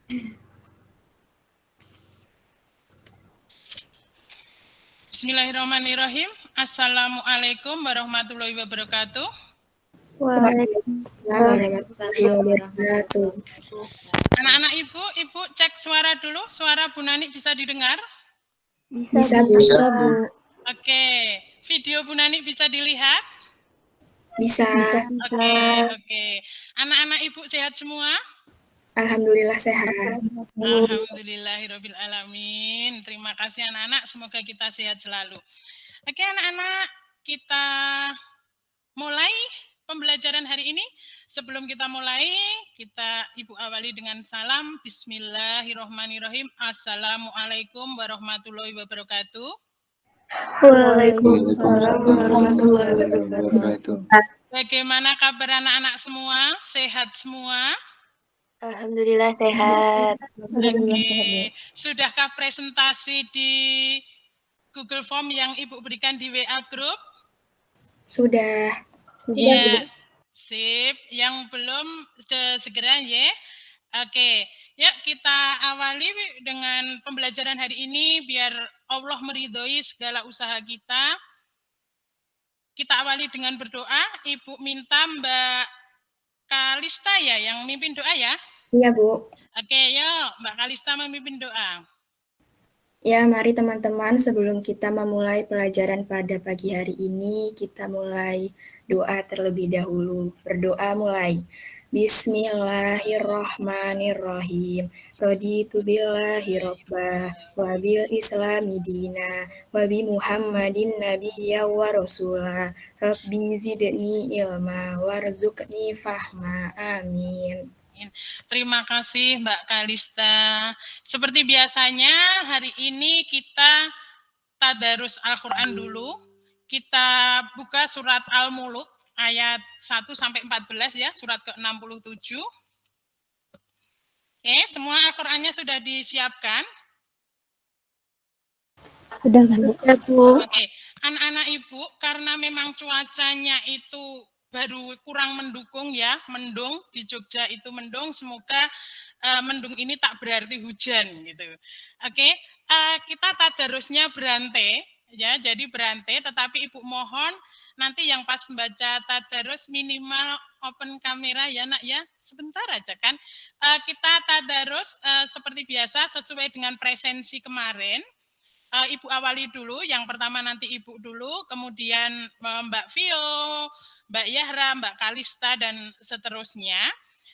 Bismillahirrahmanirrahim. Assalamualaikum warahmatullahi wabarakatuh. Waalaikumsalam warahmatullahi wabarakatuh. Anak-anak ibu cek suara dulu. Suara Bu Nani bisa didengar? Bisa, Bu. Oke. Video Bu Nani bisa dilihat? Bisa. Oke. Anak-anak ibu sehat semua? Alhamdulillah sehat. Alhamdulillahirabbil alamin. Terima kasih anak-anak, semoga kita sehat selalu. Oke anak-anak, kita mulai pembelajaran hari ini. Sebelum kita mulai, kita Ibu awali dengan salam. Bismillahirrahmanirrahim. Assalamualaikum warahmatullahi wabarakatuh. Waalaikumsalam warahmatullahi wabarakatuh. Bagaimana kabar anak-anak semua? Sehat semua? Alhamdulillah sehat. Oke. Sudahkah presentasi di Google Form yang Ibu berikan di WA Group? Sudah. Iya. Sip. Yang belum segera ya. Oke. Yuk kita awali dengan pembelajaran hari ini biar Allah meridhoi segala usaha kita. Kita awali dengan berdoa. Ibu minta Mbak Kalista ya yang mimpin doa ya? Iya, Bu. Oke, yuk Mbak Kalista memimpin doa. Ya, mari teman-teman sebelum kita memulai pelajaran pada pagi hari ini, kita mulai doa terlebih dahulu. Berdoa mulai. Bismillahirrahmanirrahim. Raditu billahi rabbah wa bil islami dina wa bi Muhammadin nabiyya wa rasulah. Rabbi zidni ilma warzuqni fahma. Amin. Terima kasih Mbak Kalista. Seperti biasanya hari ini kita tadarus Al-Quran dulu. Kita buka surat Al-Mulk ayat 1 sampai 14 ya, surat ke-67. Oke, semua Al-Qur'annya sudah disiapkan? Sudah, Bu. Oke, anak-anak Ibu, karena memang cuacanya itu baru kurang mendukung ya, mendung di Jogja itu mendung, semoga mendung ini tak berarti hujan gitu. Oke, kita tadarusnya berantai ya, jadi berantai, tetapi Ibu mohon nanti yang pas membaca tadarus minimal open kamera ya nak ya, sebentar aja kan. Kita tadarus seperti biasa sesuai dengan presensi kemarin. Ibu awali dulu, yang pertama nanti Ibu dulu, kemudian Mbak Vio, Mbak Yahra, Mbak Kalista, dan seterusnya.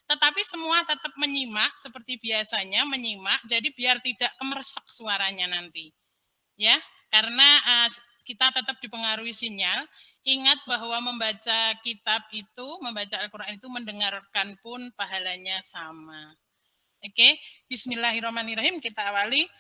Tetapi semua tetap menyimak, seperti biasanya menyimak, jadi biar tidak kemeresek suaranya nanti. Ya, karena kita tetap dipengaruhi sinyal. Ingat bahwa membaca kitab itu, membaca Al-Quran itu mendengarkan pun pahalanya sama. Oke, bismillahirrahmanirrahim, kita awali.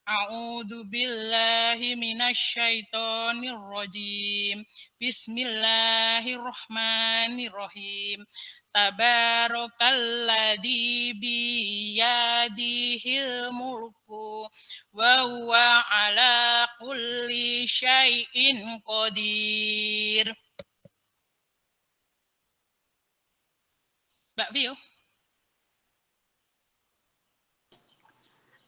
A'udzu billahi minasyaitonir rajim. Bismillahirrahmanirrahim. Tabarakalladzi biyadihil mulku wa huwa ala kulli syai'in qadir. Mbak Vio.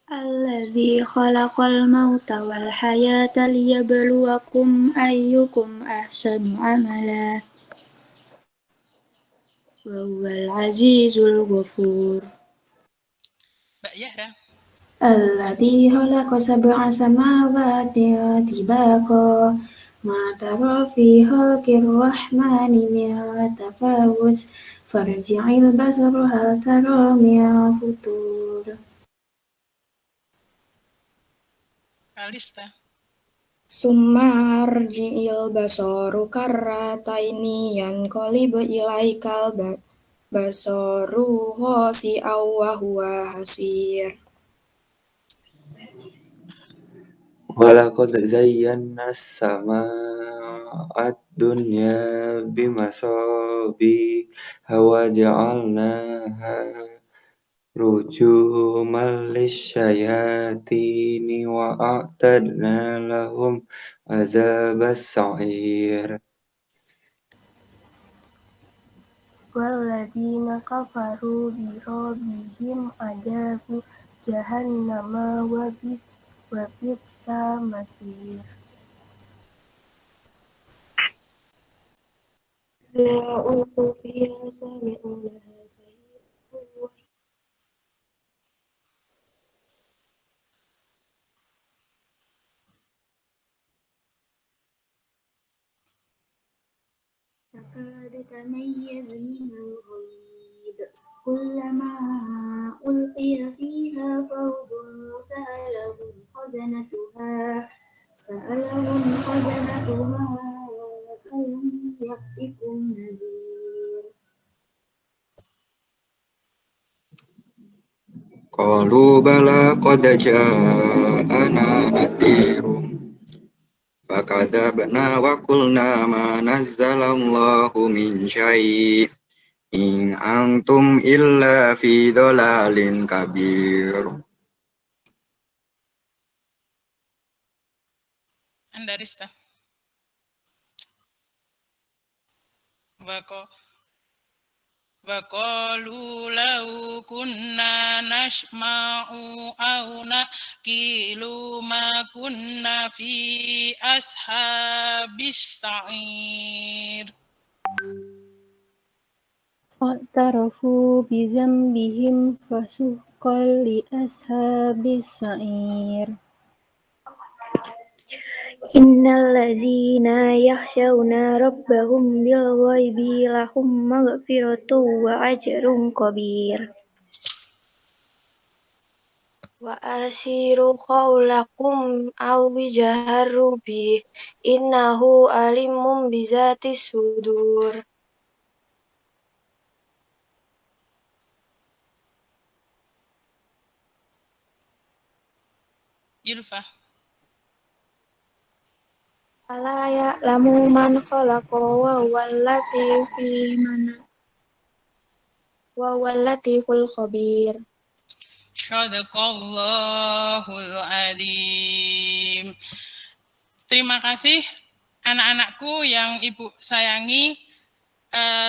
Alladzi khalaqal mauta wal hayata liyabluwakum ayyukum ahsanu amala. Wa huwal azizul ghafur. Mbak Yahra. Alladzi khalaqa sab'a samawati tibaqa ma tara fi khalqir rahmani min tafawut farji'il basara hal tara min futur. Kalista. Summa arji'il basaru karrataini yanqalibu ilaikal basaru khasi'aw wa huwa hasir. Walaqad zayyana as-samaa'a ad-dunya bimasabiha wa ja'alnaha rujuman lisyayatini wa a'tadna lahum azabas sa'ir. walladzina kafaru bi rabbihim adzabu jahannama wa bi'sal masir. لا ألقوا فيها سامعوا لها شهيقا تكاد تميز من الغيظ كلما ألقي فيها فوج سألهم خزنتها ألم يأتكم نذير قالوا بلى قد جاءنا نذير فكذبنا وقلنا ما نزل الله من شيء إن أنتم إلا في ضلال كبير. Anda Rista. Waqalu law kunna nasma'u aw naqilu ma kunna fi ashabis sa'ir. فاعترفوا بذنبهم فسحقا لأصحاب السعير إن الذين يخشون ربهم بالغيب لهم مغفرة وأجر كبير وأسروا قولكم أو اجهروا به إنه عليم بذات الصدور. Yulfa. Ala ya'lamu man khalaqa wa huwal latiful khabir. Shadaqallahul adzim. Terima kasih anak-anakku yang Ibu sayangi.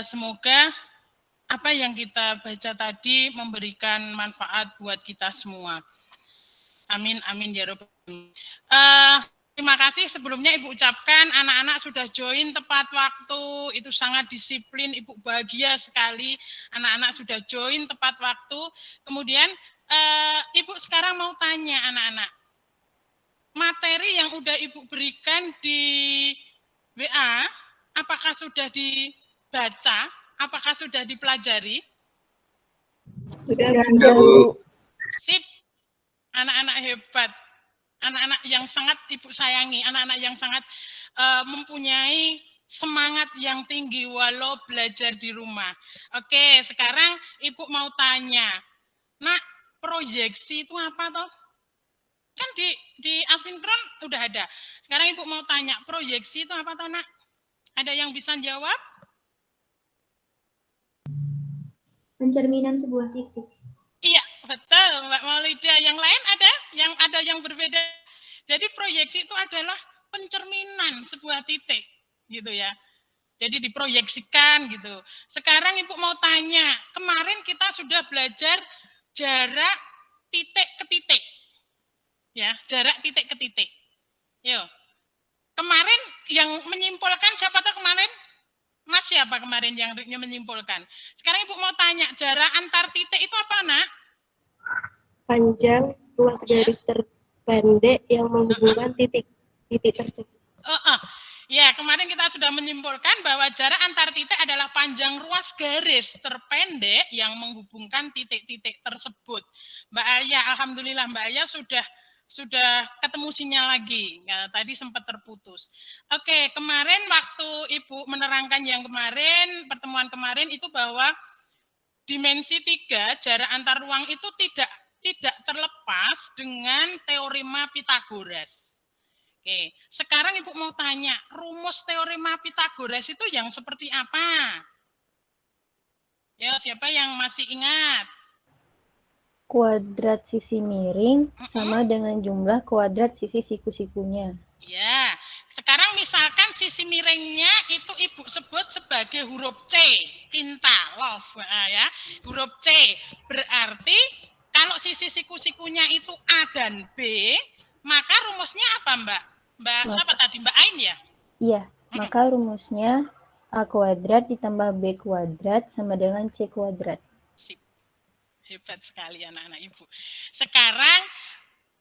Semoga apa yang kita baca tadi memberikan manfaat buat kita semua. Amin, amin ya Rabbal alamin. Terima kasih sebelumnya Ibu ucapkan anak-anak sudah join tepat waktu, itu sangat disiplin, Ibu bahagia sekali anak-anak sudah join tepat waktu. Kemudian Ibu sekarang mau tanya anak-anak, materi yang udah Ibu berikan di WA, apakah sudah dibaca, apakah sudah dipelajari? Sudah, Bu. Sip, anak-anak hebat. Anak-anak yang sangat Ibu sayangi, anak-anak yang sangat mempunyai semangat yang tinggi walau belajar di rumah. Oke, sekarang Ibu mau tanya, Nak, proyeksi itu apa toh? Kan di asinkron udah ada. Sekarang Ibu mau tanya, proyeksi itu apa toh, Nak? Ada yang bisa jawab? Pencerminan sebuah titik. Iya, betul Mbak Maulida. Yang lain ada? Yang ada yang berbeda. Jadi proyeksi itu adalah pencerminan sebuah titik, gitu ya. Jadi diproyeksikan gitu. Sekarang Ibu mau tanya, kemarin kita sudah belajar jarak titik ke titik. Ya, jarak titik ke titik. Yo. Kemarin yang menyimpulkan siapa tuh kemarin? Mas siapa kemarin yang menyimpulkan? Sekarang Ibu mau tanya, jarak antar titik itu apa, Nak? Panjang ruas garis terpendek yang menghubungkan titik-titik tersebut. Ya, kemarin kita sudah menyimpulkan bahwa jarak antar titik adalah panjang ruas garis terpendek yang menghubungkan titik-titik tersebut. Mbak Aya, alhamdulillah Mbak Aya sudah ketemu sinyal lagi. Ya, tadi sempat terputus. Oke, kemarin waktu Ibu menerangkan yang kemarin, pertemuan kemarin itu bahwa dimensi 3, jarak antar ruang itu tidak terlepas dengan teorema Pythagoras. Oke, sekarang Ibu mau tanya, rumus teorema Pythagoras itu yang seperti apa? Ya, siapa yang masih ingat? Kuadrat sisi miring sama dengan jumlah kuadrat sisi siku-sikunya. Ya, sekarang misalkan sisi sisi miringnya itu Ibu sebut sebagai huruf C, cinta, love. Nah, ya, huruf C. Berarti kalau sisi siku-sikunya itu A dan B, maka rumusnya apa, Mbak? Mbak siapa tadi? Mbak Ain ya? Iya, maka rumusnya A kuadrat ditambah B kuadrat sama dengan C kuadrat. Sip. Hebat sekali anak-anak Ibu. Sekarang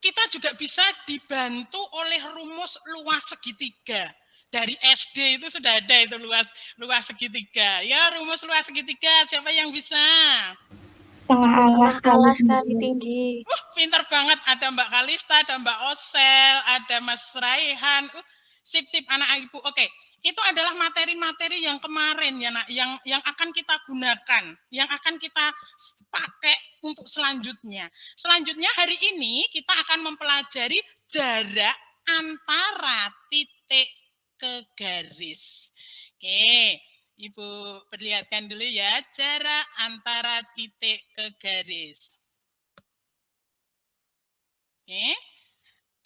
kita juga bisa dibantu oleh rumus luas segitiga. Dari SD itu sudah ada itu luas segitiga. Ya, rumus luas segitiga siapa yang bisa? Setengah alas kali tinggi. Pintar banget, ada Mbak Kalista, ada Mbak Osel, ada Mas Raihan. Sip anak Ibu. Oke, itu adalah materi-materi yang kemarin ya Nak, yang akan kita gunakan, yang akan kita pakai untuk selanjutnya. Selanjutnya hari ini kita akan mempelajari jarak antara titik ke garis. Oke, Ibu perlihatkan dulu ya, jarak antara titik ke garis. Oke.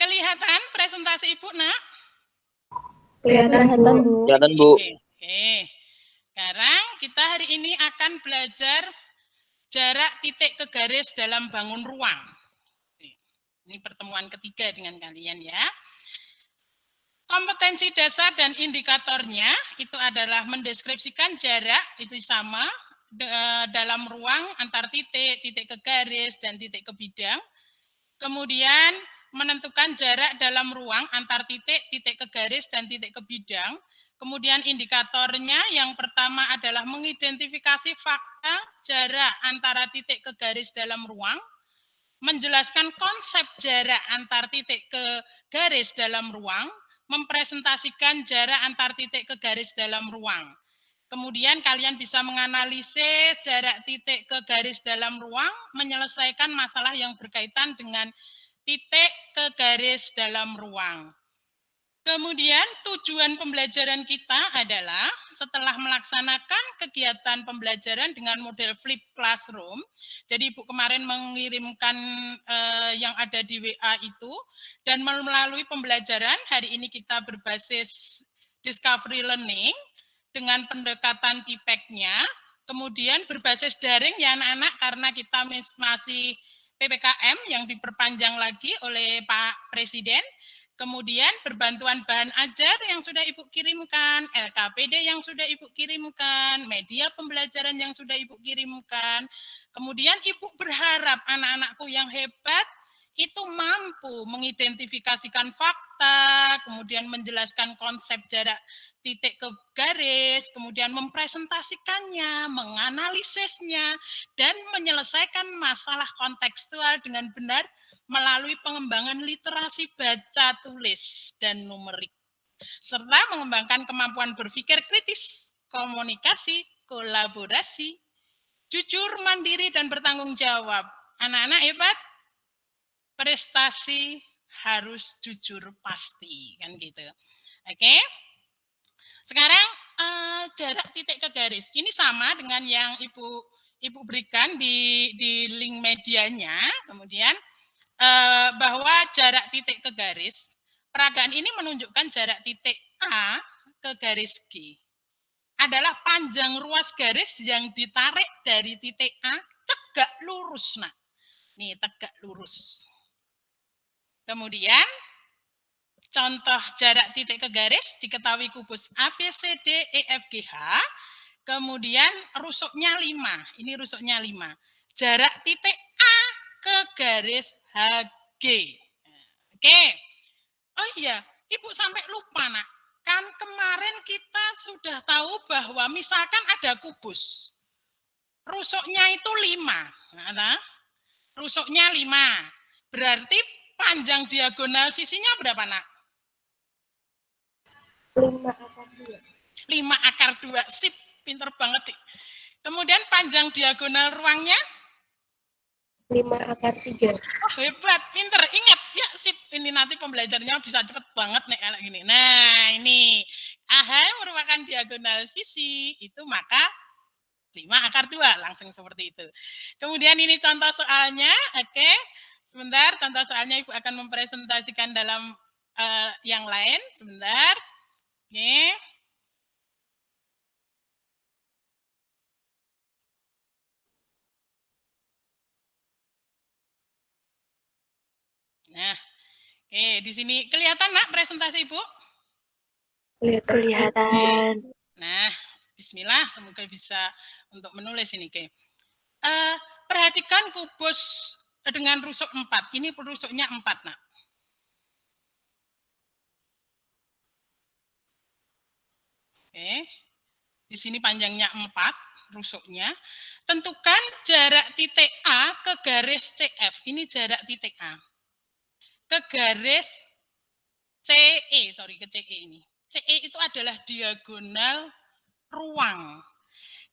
Kelihatan presentasi Ibu, Nak? Kelihatan, Bu. Kelihatan, Bu. Oke. Sekarang kita hari ini akan belajar jarak titik ke garis dalam bangun ruang. Ini pertemuan ketiga dengan kalian ya. Kompetensi dasar dan indikatornya itu adalah mendeskripsikan jarak itu sama dalam ruang antar titik, titik ke garis, dan titik ke bidang. Kemudian menentukan jarak dalam ruang antar titik, titik ke garis, dan titik ke bidang. Kemudian indikatornya yang pertama adalah mengidentifikasi fakta jarak antara titik ke garis dalam ruang, menjelaskan konsep jarak antar titik ke garis dalam ruang, mempresentasikan jarak antar titik ke garis dalam ruang. Kemudian kalian bisa menganalisis jarak titik ke garis dalam ruang, menyelesaikan masalah yang berkaitan dengan titik ke garis dalam ruang. Kemudian tujuan pembelajaran kita adalah setelah melaksanakan kegiatan pembelajaran dengan model flip classroom. Jadi Ibu kemarin mengirimkan yang ada di WA itu, dan melalui pembelajaran hari ini kita berbasis discovery learning dengan pendekatan TIPEC-nya, kemudian berbasis daring ya anak-anak karena kita masih PPKM yang diperpanjang lagi oleh Pak Presiden. Kemudian berbantuan bahan ajar yang sudah Ibu kirimkan, LKPD yang sudah Ibu kirimkan, media pembelajaran yang sudah Ibu kirimkan. Kemudian Ibu berharap anak-anakku yang hebat itu mampu mengidentifikasikan fakta, kemudian menjelaskan konsep jarak titik ke garis, kemudian mempresentasikannya, menganalisisnya, dan menyelesaikan masalah kontekstual dengan benar melalui pengembangan literasi baca, tulis, dan numerik, serta mengembangkan kemampuan berpikir kritis, komunikasi, kolaborasi, jujur, mandiri, dan bertanggung jawab. Anak-anak hebat, prestasi harus jujur pasti, kan gitu. Oke. Sekarang jarak titik ke garis. Ini sama dengan yang Ibu berikan di link medianya. Kemudian bahwa jarak titik ke garis, peragaan ini menunjukkan jarak titik A ke garis G adalah panjang ruas garis yang ditarik dari titik A tegak lurus. Nah, nih tegak lurus. Kemudian contoh jarak titik ke garis diketahui kubus A, B, C, D, E, F, G, H. Kemudian rusuknya 5. Ini rusuknya 5. Jarak titik A ke garis HG. Oke. Oh iya, Ibu sampai lupa Nak. Kan kemarin kita sudah tahu bahwa misalkan ada kubus. Rusuknya itu 5. Nah, rusuknya 5. Berarti panjang diagonal sisinya berapa Nak? 5/2. 5/2. Sip, pinter banget. Kemudian panjang diagonal ruangnya? 5/3. Oh, hebat, pinter. Ingat, ya sip. Ini nanti pembelajarannya bisa cepet banget nih kalau gini. Nah, ini. AH merupakan diagonal sisi. Itu maka 5/2. Langsung seperti itu. Kemudian ini contoh soalnya. Oke. Sebentar, contoh soalnya Ibu akan mempresentasikan dalam yang lain. Sebentar. Oke. Nah, oke, di sini kelihatan Nak presentasi Ibu? Kelihatan. Nah, bismillah, semoga bisa untuk menulis ini, oke. Perhatikan kubus dengan rusuk 4. Ini rusuknya 4, Nak. Oke. Di sini panjangnya 4 rusuknya. Tentukan jarak titik A ke garis CF. Ini jarak titik A. Ke garis CE, ke CE ini. CE itu adalah diagonal ruang.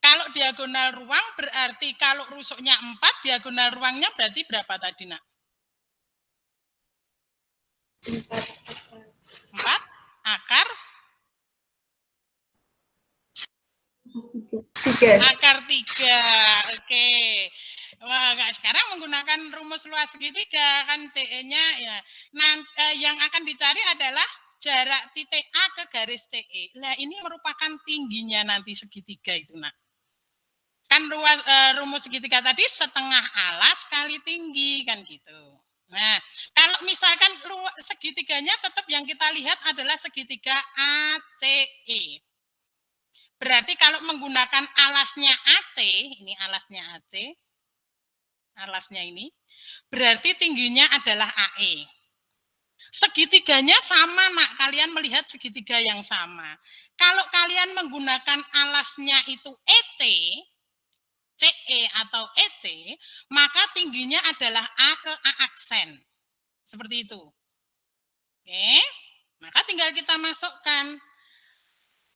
Kalau diagonal ruang berarti kalau rusuknya 4, diagonal ruangnya berarti berapa tadi, Nak? 4 akar 3. akar 3. Oke. Wah, sekarang menggunakan rumus luas segitiga kan CE-nya ya. Yang akan dicari adalah jarak titik A ke garis CE. Nah, ini merupakan tingginya nanti segitiga itu, Nak. Kan rumus segitiga tadi setengah alas kali tinggi kan gitu. Nah, kalau misalkan segitiganya tetap yang kita lihat adalah segitiga ACE. Berarti kalau menggunakan alasnya AC, ini alasnya AC, alasnya ini, berarti tingginya adalah AE. Segitiganya sama, Nak. Kalian melihat segitiga yang sama. Kalau kalian menggunakan alasnya itu EC, CE atau EC, maka tingginya adalah A ke A aksen. Seperti itu. Oke, maka tinggal kita masukkan.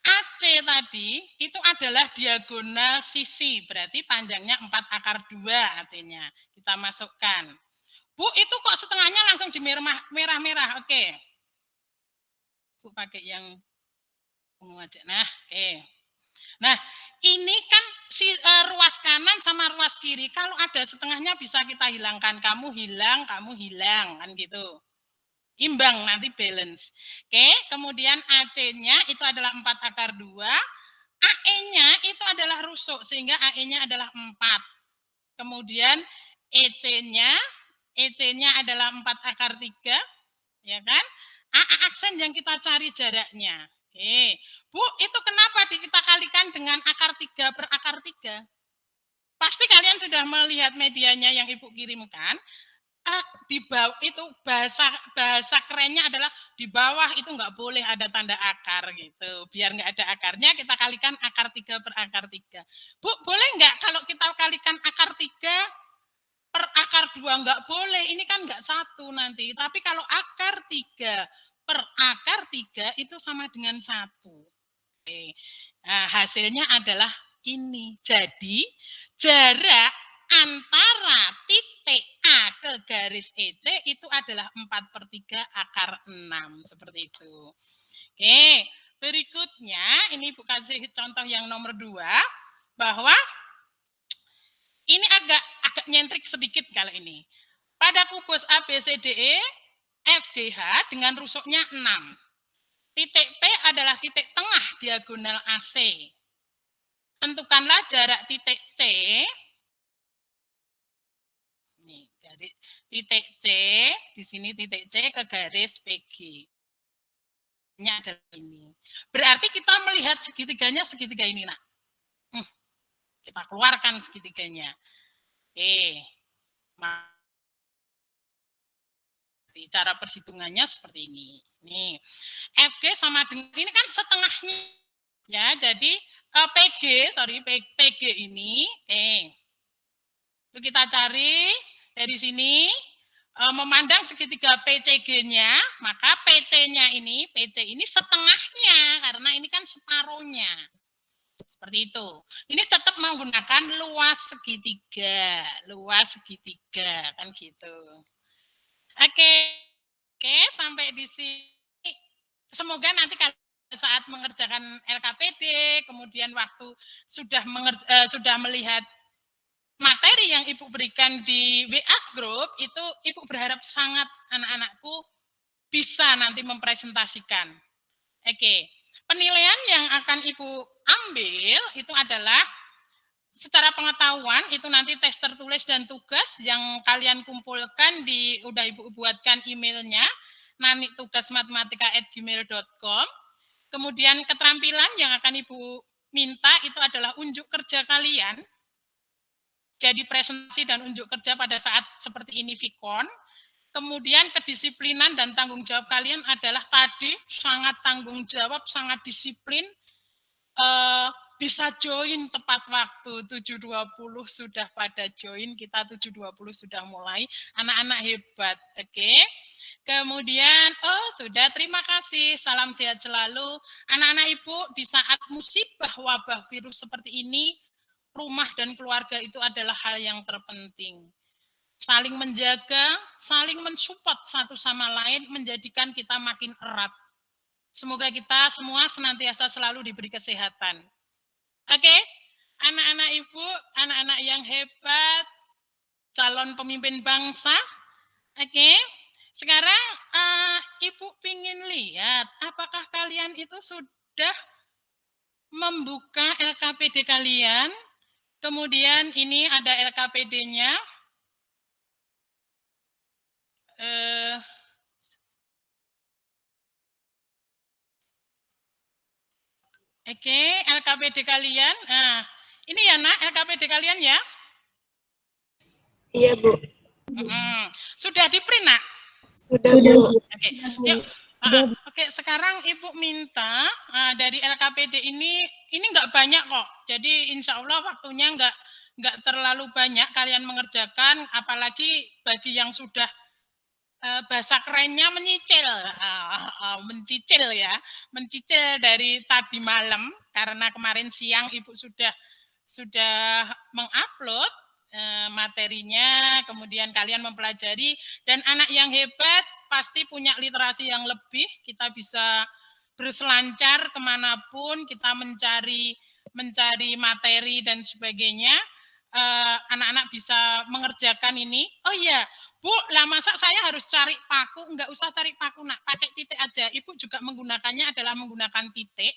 AC tadi itu adalah diagonal sisi, berarti panjangnya 4 akar 2 AC-nya. Kita masukkan. Bu, itu kok setengahnya langsung di merah-merah. Oke. Bu pakai yang ungu aja. Nah, oke. Nah, ini kan ruas kanan sama ruas kiri. Kalau ada setengahnya bisa kita hilangkan. Kamu hilang, kan gitu. Imbang, nanti balance. Oke, kemudian AC-nya itu adalah 4 akar 2. AE-nya itu adalah rusuk, sehingga AE-nya adalah 4. Kemudian EC-nya adalah 4 akar 3. Ya kan? AA aksen yang kita cari jaraknya. Oke, Bu, itu kenapa kita kalikan dengan akar 3 per akar 3? Pasti kalian sudah melihat medianya yang Ibu kirimkan. Di bawah itu bahasa kerennya adalah di bawah itu nggak boleh ada tanda akar gitu. Biar nggak ada akarnya, kita kalikan akar 3 per akar 3. Bu, boleh nggak kalau kita kalikan akar 3 per akar 2? Nggak boleh, ini kan nggak satu nanti. Tapi kalau akar 3 per akar 3 itu sama dengan 1. Oke. Nah, hasilnya adalah ini. Jadi, jarak antara titik A ke garis EC itu adalah 4 per 3 akar 6. Seperti itu. Oke, berikutnya ini Ibu kasih contoh yang nomor 2. Bahwa ini agak nyentrik sedikit kalau ini. Pada kubus ABCDE, FGH dengan rusuknya 6. Titik P adalah titik tengah diagonal AC. Tentukanlah jarak titik C. Nih, dari titik C, di sini titik C ke garis PG. Ini adalah ini. Berarti kita melihat segitiganya segitiga ini, Nak. Kita keluarkan segitiganya. Oke. Cara perhitungannya seperti ini. Nih, FG sama dengan ini kan setengahnya. Ya, jadi PG ini, itu kita cari dari sini, memandang segitiga PCG-nya, maka PC-nya ini, PC ini setengahnya, karena ini kan separuhnya. Seperti itu. Ini tetap menggunakan luas segitiga, kan gitu. Oke, sampai di sini. Semoga nanti kalau saat mengerjakan LKPD, kemudian waktu sudah melihat materi yang Ibu berikan di WA Group, itu Ibu berharap sangat anak-anakku bisa nanti mempresentasikan. Oke, penilaian yang akan Ibu ambil itu adalah secara pengetahuan, itu nanti tes tertulis dan tugas yang kalian kumpulkan udah Ibu buatkan emailnya, nanitugasmatematika@gmail.com. Kemudian keterampilan yang akan Ibu minta itu adalah unjuk kerja kalian. Jadi presentasi dan unjuk kerja pada saat seperti ini Vicon. Kemudian kedisiplinan dan tanggung jawab kalian adalah tadi sangat tanggung jawab, sangat disiplin, bisa join tepat waktu, 7.20 sudah pada join, kita 7.20 sudah mulai, anak-anak hebat, oke. Kemudian, sudah, terima kasih, salam sehat selalu. Anak-anak Ibu, di saat musibah wabah virus seperti ini, rumah dan keluarga itu adalah hal yang terpenting. Saling menjaga, saling mensupport satu sama lain, menjadikan kita makin erat. Semoga kita semua senantiasa selalu diberi kesehatan. Oke, anak-anak Ibu, anak-anak yang hebat, calon pemimpin bangsa. Oke, sekarang Ibu ingin lihat apakah kalian itu sudah membuka LKPD kalian. Kemudian ini ada LKPD-nya. Oke, LKPD kalian. Nah, ini ya nak, LKPD kalian ya? Iya, Bu. Sudah di print nak? Sudah, Bu. Oke, yuk. Oke, sekarang Ibu minta dari LKPD ini nggak banyak kok. Jadi insya Allah waktunya nggak terlalu banyak kalian mengerjakan, apalagi bagi yang sudah bahasa kerennya mencicil ya, mencicil dari tadi malam karena kemarin siang Ibu sudah mengupload materinya, kemudian kalian mempelajari, dan anak yang hebat pasti punya literasi yang lebih, kita bisa berselancar kemanapun, kita mencari materi dan sebagainya, anak-anak bisa mengerjakan ini. Oh iya, Bu, lah masa saya harus cari paku? Enggak usah cari paku, nak, pakai titik aja. Ibu juga menggunakannya adalah menggunakan titik.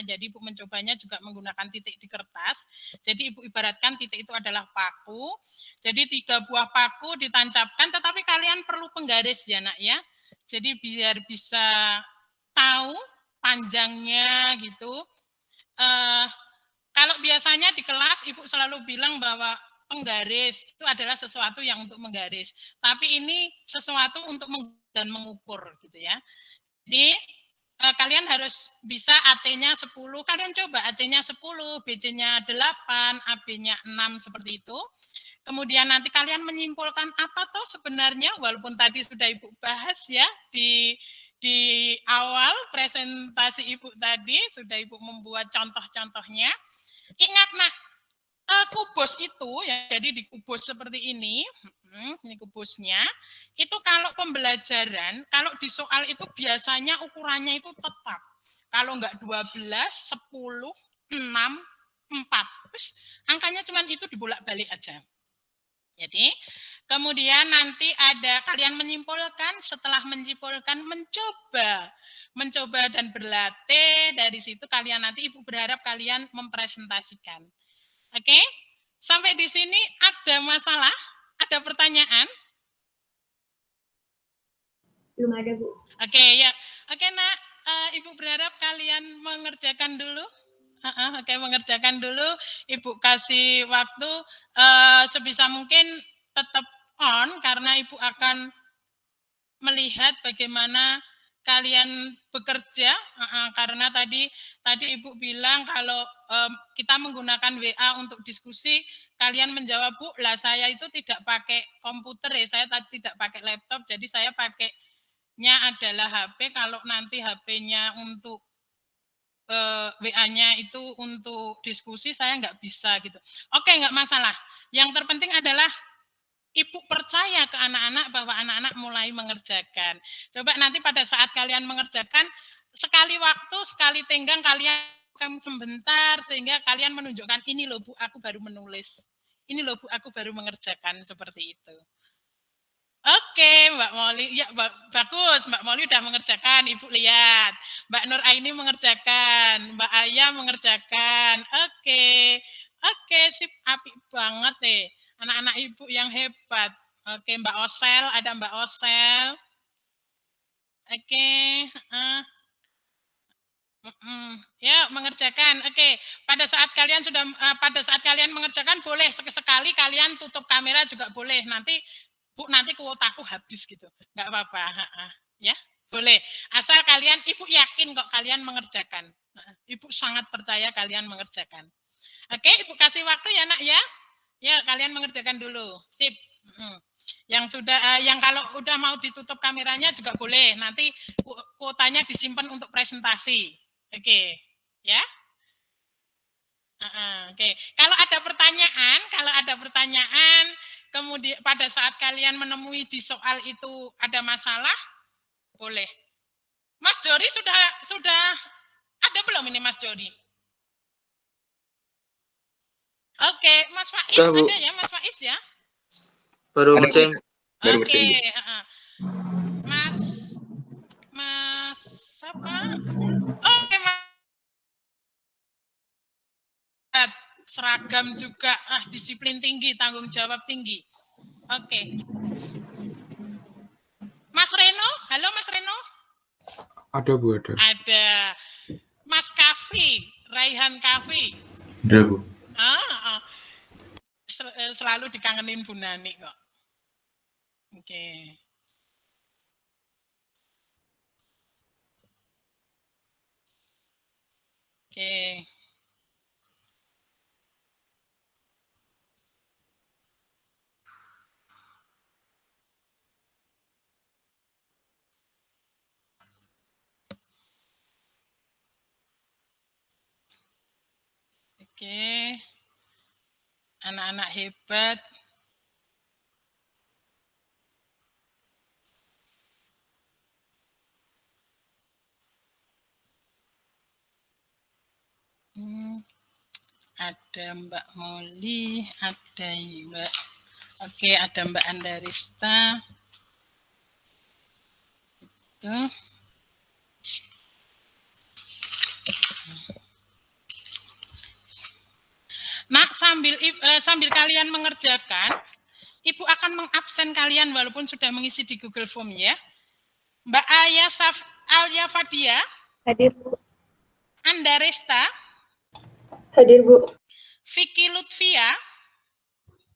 Jadi Ibu mencobanya juga menggunakan titik di kertas. Jadi Ibu ibaratkan titik itu adalah paku. Jadi 3 buah paku ditancapkan, tetapi kalian perlu penggaris ya nak ya. Jadi biar bisa tahu panjangnya gitu. Kalau biasanya di kelas Ibu selalu bilang bahwa penggaris itu adalah sesuatu yang untuk menggaris, tapi ini sesuatu untuk dan mengukur gitu ya. Jadi kalian harus bisa AC-nya 10, kalian coba AC-nya 10, BC-nya 8, AB-nya 6 seperti itu. Kemudian nanti kalian menyimpulkan apa toh sebenarnya, walaupun tadi sudah Ibu bahas ya di awal presentasi Ibu tadi, sudah Ibu membuat contoh-contohnya. Ingat nak, kubus itu ya, jadi di kubus seperti ini kubusnya, itu kalau pembelajaran, kalau di soal itu biasanya ukurannya itu tetap. Kalau enggak 12, 10, 6, 4. Terus angkanya cuma itu dibolak-balik aja. Jadi, kemudian nanti ada kalian menyimpulkan, setelah menyimpulkan mencoba dan berlatih, dari situ kalian nanti Ibu berharap kalian mempresentasikan. Oke, sampai di sini ada masalah? Ada pertanyaan? Belum ada, Bu. Oke, ya. Oke, nak, Ibu berharap kalian mengerjakan dulu. Oke, mengerjakan dulu. Ibu kasih waktu sebisa mungkin tetap on, karena Ibu akan melihat bagaimana kalian bekerja, karena tadi Ibu bilang kalau kita menggunakan WA untuk diskusi, kalian menjawab, Bu, lah saya itu tidak pakai komputer ya, saya tadi tidak pakai laptop, jadi saya pakainya adalah HP, kalau nanti HP-nya untuk WA-nya itu untuk diskusi, saya nggak bisa gitu. Oke, nggak masalah. Yang terpenting adalah Ibu percaya ke anak-anak bahwa anak-anak mulai mengerjakan. Coba nanti pada saat kalian mengerjakan, sekali waktu, sekali tenggang kalian sebentar, sehingga kalian menunjukkan, ini loh Bu, aku baru menulis. Ini loh Bu, aku baru mengerjakan, seperti itu. Oke. Oke, Mbak Moli. Ya, bagus. Mbak Moli udah mengerjakan. Ibu lihat. Mbak Nur Aini mengerjakan. Mbak Aya mengerjakan. Oke. Oke, sip. Apik banget deh. Anak-anak ibu yang hebat. Oke, Mbak Osel. Ada Mbak Osel. Oke. Ya, mengerjakan. Oke, pada saat kalian mengerjakan boleh sekali kalian tutup kamera juga boleh. Nanti kuotaku habis gitu. Enggak apa-apa, ya. Boleh. Asal Ibu yakin kok kalian mengerjakan. Ibu sangat percaya kalian mengerjakan. Oke, Ibu kasih waktu ya, Nak ya. Ya, kalian mengerjakan dulu. Sip. Yang kalau udah mau ditutup kameranya juga boleh. Nanti kuotanya disimpan untuk presentasi. Oke, ya. Oke. Kalau ada pertanyaan, kemudian pada saat kalian menemui di soal itu ada masalah, boleh. Mas Jori sudah ada belum ini Mas Jori? Oke, Mas Faiz Sudah, Bu. ada ya, Mas Faiz ya? Baru Ada, ngerjain. Oke, Mas apa? Oke, Mas. Seragam juga, disiplin tinggi, tanggung jawab tinggi. Oke. Mas Reno, halo Mas Reno. Ada, Bu, ada. Ada. Mas Kafi, Raihan Kafi. Ada, Bu. Selalu dikangenin Bu Nani kok. Oke. Oke. Oke. Anak-anak hebat. Ada Mbak Moli, ada Mbak. Oke, ada Mbak Andarista. Itu. Nah, sambil kalian mengerjakan, Ibu akan mengabsen kalian walaupun sudah mengisi di Google Form ya. Mbak Alia Fadia. Hadir, Bu. Andaresta. Hadir, Bu. Vicky Lutfia.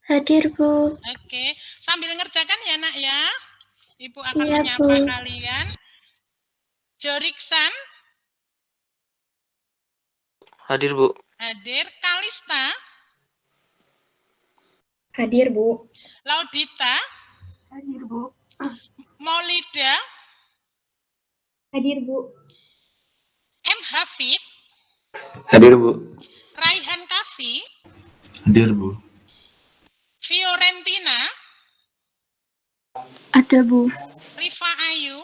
Hadir, Bu. Oke, sambil ngerjakan ya, Nak ya. Ibu akan Iya, menyapa Bu. kalian. Joriksan. Hadir, Bu. Hadir. Kalista. Hadir, Bu. Laudita. Hadir, Bu. Maulida. Hadir, Bu. M. Hafid. Hadir, Bu. Raihan Kafi. Hadir, Bu. Fiorentina. Ada, Bu. Rifa Ayu.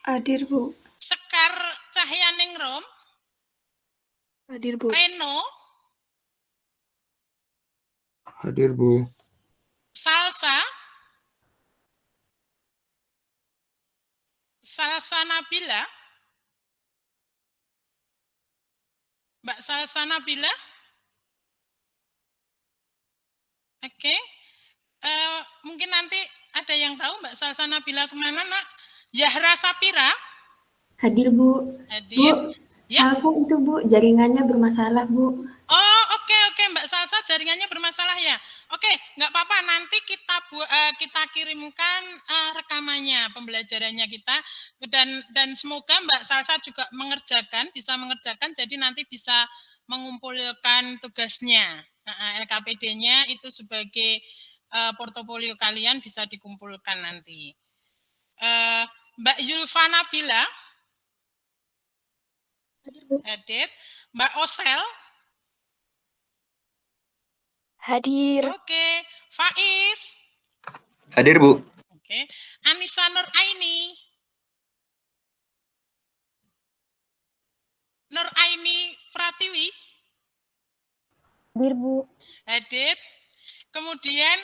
Hadir, Bu. Sekar Cahyaningrum. Hadir, Bu. Reno. Hadir, Bu. Salsa. Salsa Nabila. Mbak Salsa Nabila. Oke. Mungkin nanti ada yang tahu Mbak Salsa Nabila kemana, Nak? Yahra Sapira. Hadir, Bu. Hadir. Bu, Ya. Salsa itu, Bu, jaringannya bermasalah, Bu. Oh, oke, Mbak Salsa jaringannya bermasalah ya. Oke, nggak apa-apa. Nanti kita kirimkan rekamannya, pembelajarannya kita, dan semoga Mbak Salsa juga bisa mengerjakan. Jadi nanti bisa mengumpulkan tugasnya. LKPD-nya itu sebagai portofolio kalian bisa dikumpulkan nanti. Mbak Yulfa Nabila. Hadir. Mbak Osel. Hadir. Oke. Faiz. Hadir, Bu. Oke. Anissa Nur Aini. Nur Aini Pratiwi. Hadir, Bu. Hadir. Kemudian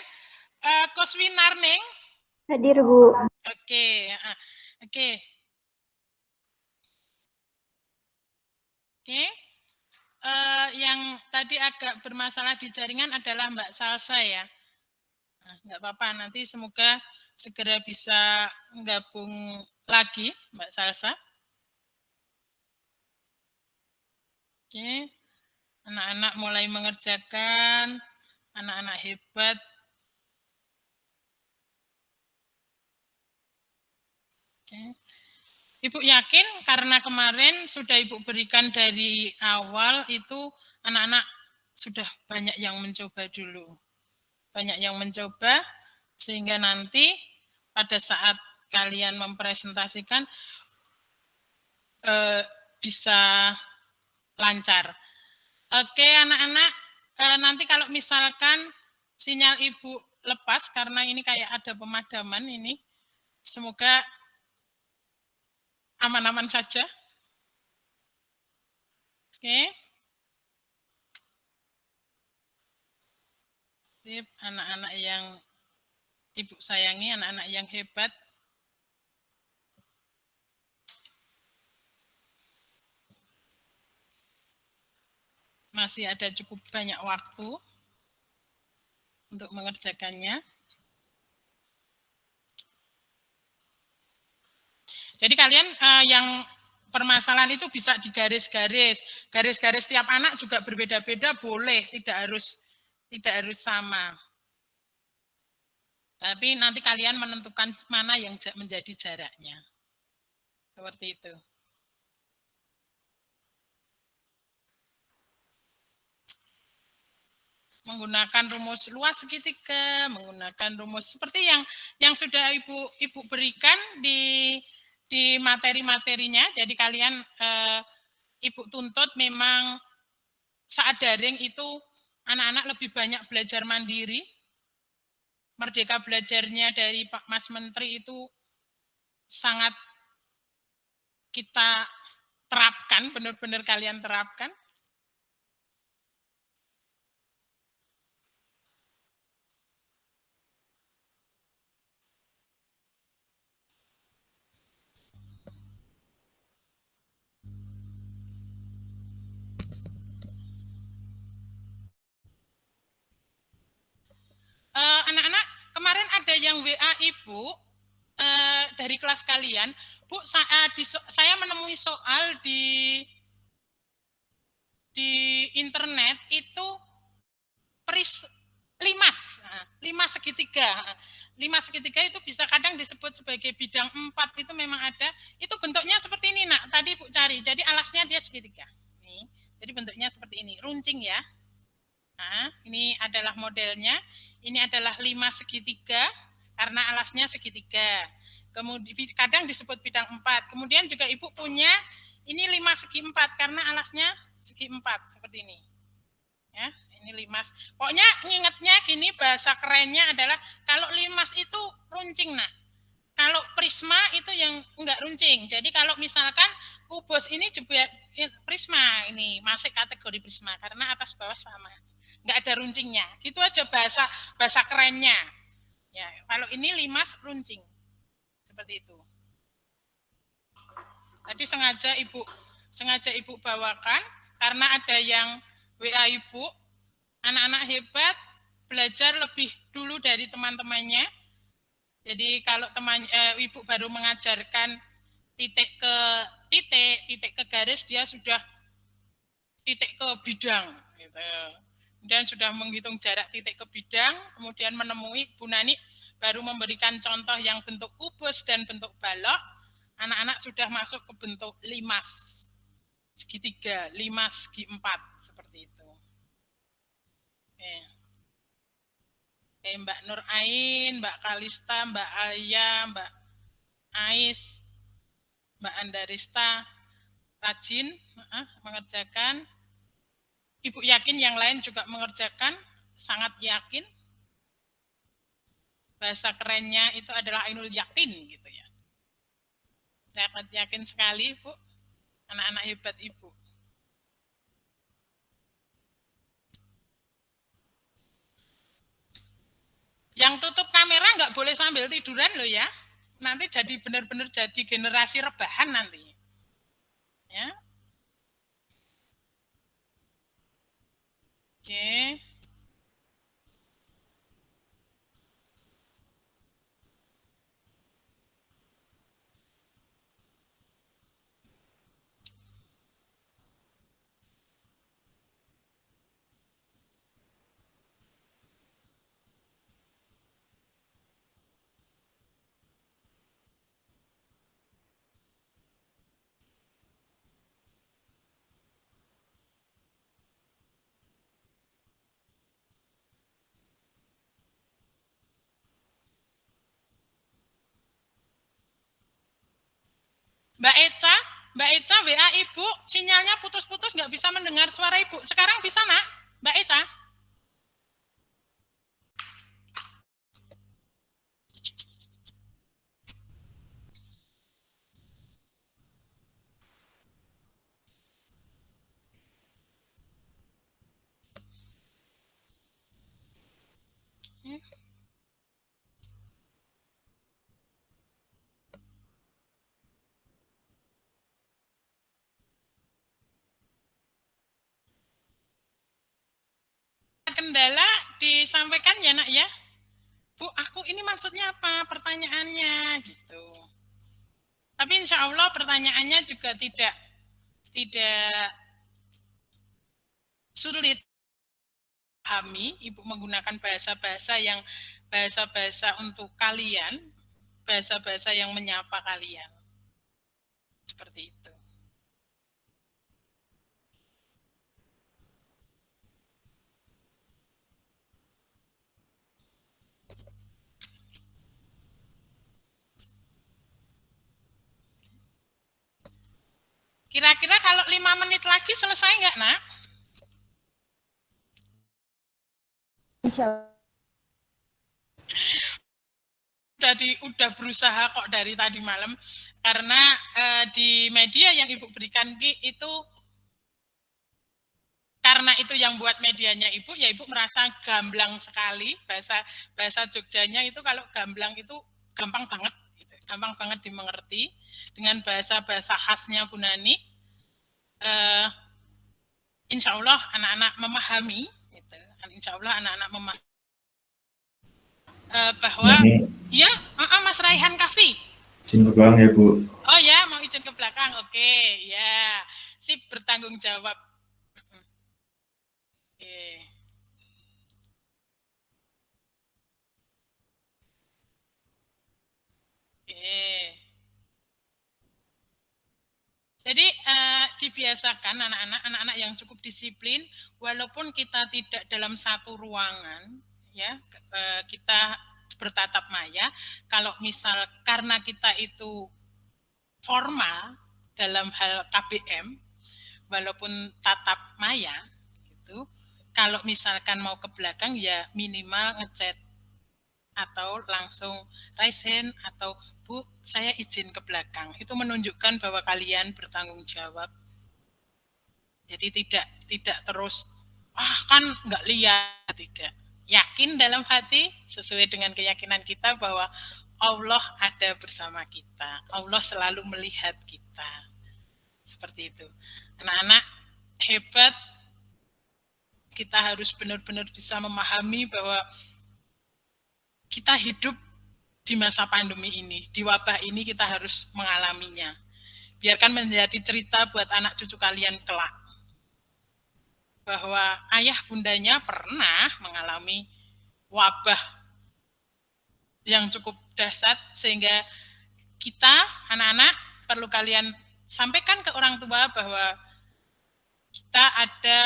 Koswi Narning. Hadir, Bu. Oke, oke. Oke. Yang tadi agak bermasalah di jaringan adalah Mbak Salsa ya. Nah, nggak apa-apa, nanti semoga segera bisa gabung lagi Mbak Salsa. Oke, anak-anak mulai mengerjakan, anak-anak hebat. Oke. Ibu yakin karena kemarin sudah Ibu berikan dari awal itu anak-anak sudah banyak yang mencoba dulu. Banyak yang mencoba sehingga nanti pada saat kalian mempresentasikan bisa lancar. Oke anak-anak, nanti kalau misalkan sinyal Ibu lepas karena ini kayak ada pemadaman ini, semoga aman-aman saja. Oke. Sip, anak-anak yang Ibu sayangi, anak-anak yang hebat. Masih ada cukup banyak waktu untuk mengerjakannya. Jadi kalian yang permasalahan itu bisa digaris-garis. Garis-garis tiap anak juga berbeda-beda, boleh, tidak harus sama. Tapi nanti kalian menentukan mana yang menjadi jaraknya. Seperti itu. Menggunakan rumus luas segitiga, menggunakan rumus seperti yang sudah Ibu berikan di materi-materinya. Jadi kalian Ibu tuntut memang saat daring itu anak-anak lebih banyak belajar mandiri. Merdeka belajarnya dari Pak Mas Menteri itu sangat kita terapkan, benar-benar kalian terapkan. Anak-anak, kemarin ada yang WA Ibu dari kelas kalian. Bu, saya menemui soal di internet itu limas segitiga. 5 segitiga itu bisa kadang disebut sebagai bidang 4, itu memang ada. Itu bentuknya seperti ini, Nak. Tadi Bu cari. Jadi alasnya dia segitiga. Nih. Jadi bentuknya seperti ini, runcing ya. Nah, ini adalah modelnya. Ini adalah 5 segitiga karena alasnya segitiga. Kemudian kadang disebut bidang 4. Kemudian juga Ibu punya ini 5 segi 4 karena alasnya segi 4 seperti ini. Ya, ini limas. Pokoknya ngingetnya gini, bahasa kerennya adalah kalau limas itu runcing, Nak. Kalau prisma itu yang enggak runcing. Jadi kalau misalkan kubus ini juga prisma, ini masuk kategori prisma karena atas bawah sama. Enggak ada runcingnya. Gitu aja bahasa kerennya. Ya, kalau ini limas runcing. Seperti itu. Tadi sengaja Ibu bawakan karena ada yang WA Ibu, anak-anak hebat belajar lebih dulu dari teman-temannya. Jadi kalau Ibu baru mengajarkan titik ke garis, dia sudah titik ke bidang gitu. Dan sudah menghitung jarak titik ke bidang, kemudian menemui Bu Nani baru memberikan contoh yang bentuk kubus dan bentuk balok. Anak-anak sudah masuk ke bentuk limas segitiga, 5 segi 4 seperti itu. Oke, Mbak Nur Ain, Mbak Kalista, Mbak Alia, Mbak Ais, Mbak Andarista rajin mengerjakan. Ibu yakin yang lain juga mengerjakan, sangat yakin. Bahasa kerennya itu adalah ainul yakin gitu ya. Sangat yakin sekali, Bu. Anak-anak hebat Ibu. Yang tutup kamera nggak boleh sambil tiduran loh ya. Nanti jadi benar-benar jadi generasi rebahan nanti. Ya. Oke. Mbak Eca WA Ibu, sinyalnya putus-putus nggak bisa mendengar suara Ibu. Sekarang bisa, Nak? Mbak Eca? Kendala disampaikan ya, Nak ya. Bu, aku ini maksudnya apa pertanyaannya gitu. Tapi insya Allah pertanyaannya juga tidak sulit pahami. Ibu menggunakan bahasa-bahasa untuk kalian, bahasa-bahasa yang menyapa kalian. Seperti itu. Kira-kira kalau 5 menit lagi selesai nggak, Nak? Udah berusaha kok dari tadi malam, karena di media yang Ibu berikan itu, karena itu yang buat medianya Ibu, ya Ibu merasa gamblang sekali, bahasa Jogjanya itu kalau gamblang itu gampang banget, gitu. Gampang banget dimengerti, dengan bahasa-bahasa khasnya Bu Nani. Insya Allah anak-anak memahami, gitu. Insya Allah anak-anak memahami bahwa ya, Mas Raihan Kafi. Izin ke belakang ya, Bu. Oh ya, mau izin ke belakang. Oke, ya. Sip, bertanggung jawab. Oke. Oke. Jadi dibiasakan anak-anak yang cukup disiplin, walaupun kita tidak dalam satu ruangan, ya, kita bertatap maya. Kalau misal karena kita itu formal dalam hal KBM, walaupun tatap maya, gitu. Kalau misalkan mau ke belakang, ya minimal ngechat atau langsung raise hand atau Bu, saya izin ke belakang. Itu menunjukkan bahwa kalian bertanggung jawab. Jadi tidak terus kan nggak lihat, tidak. Yakin dalam hati sesuai dengan keyakinan kita bahwa Allah ada bersama kita. Allah selalu melihat kita. Seperti itu. Anak-anak hebat, kita harus benar-benar bisa memahami bahwa kita hidup di masa pandemi ini, di wabah ini kita harus mengalaminya. Biarkan menjadi cerita buat anak cucu kalian kelak. Bahwa ayah bundanya pernah mengalami wabah yang cukup dahsyat, sehingga kita, anak-anak, perlu kalian sampaikan ke orang tua bahwa kita ada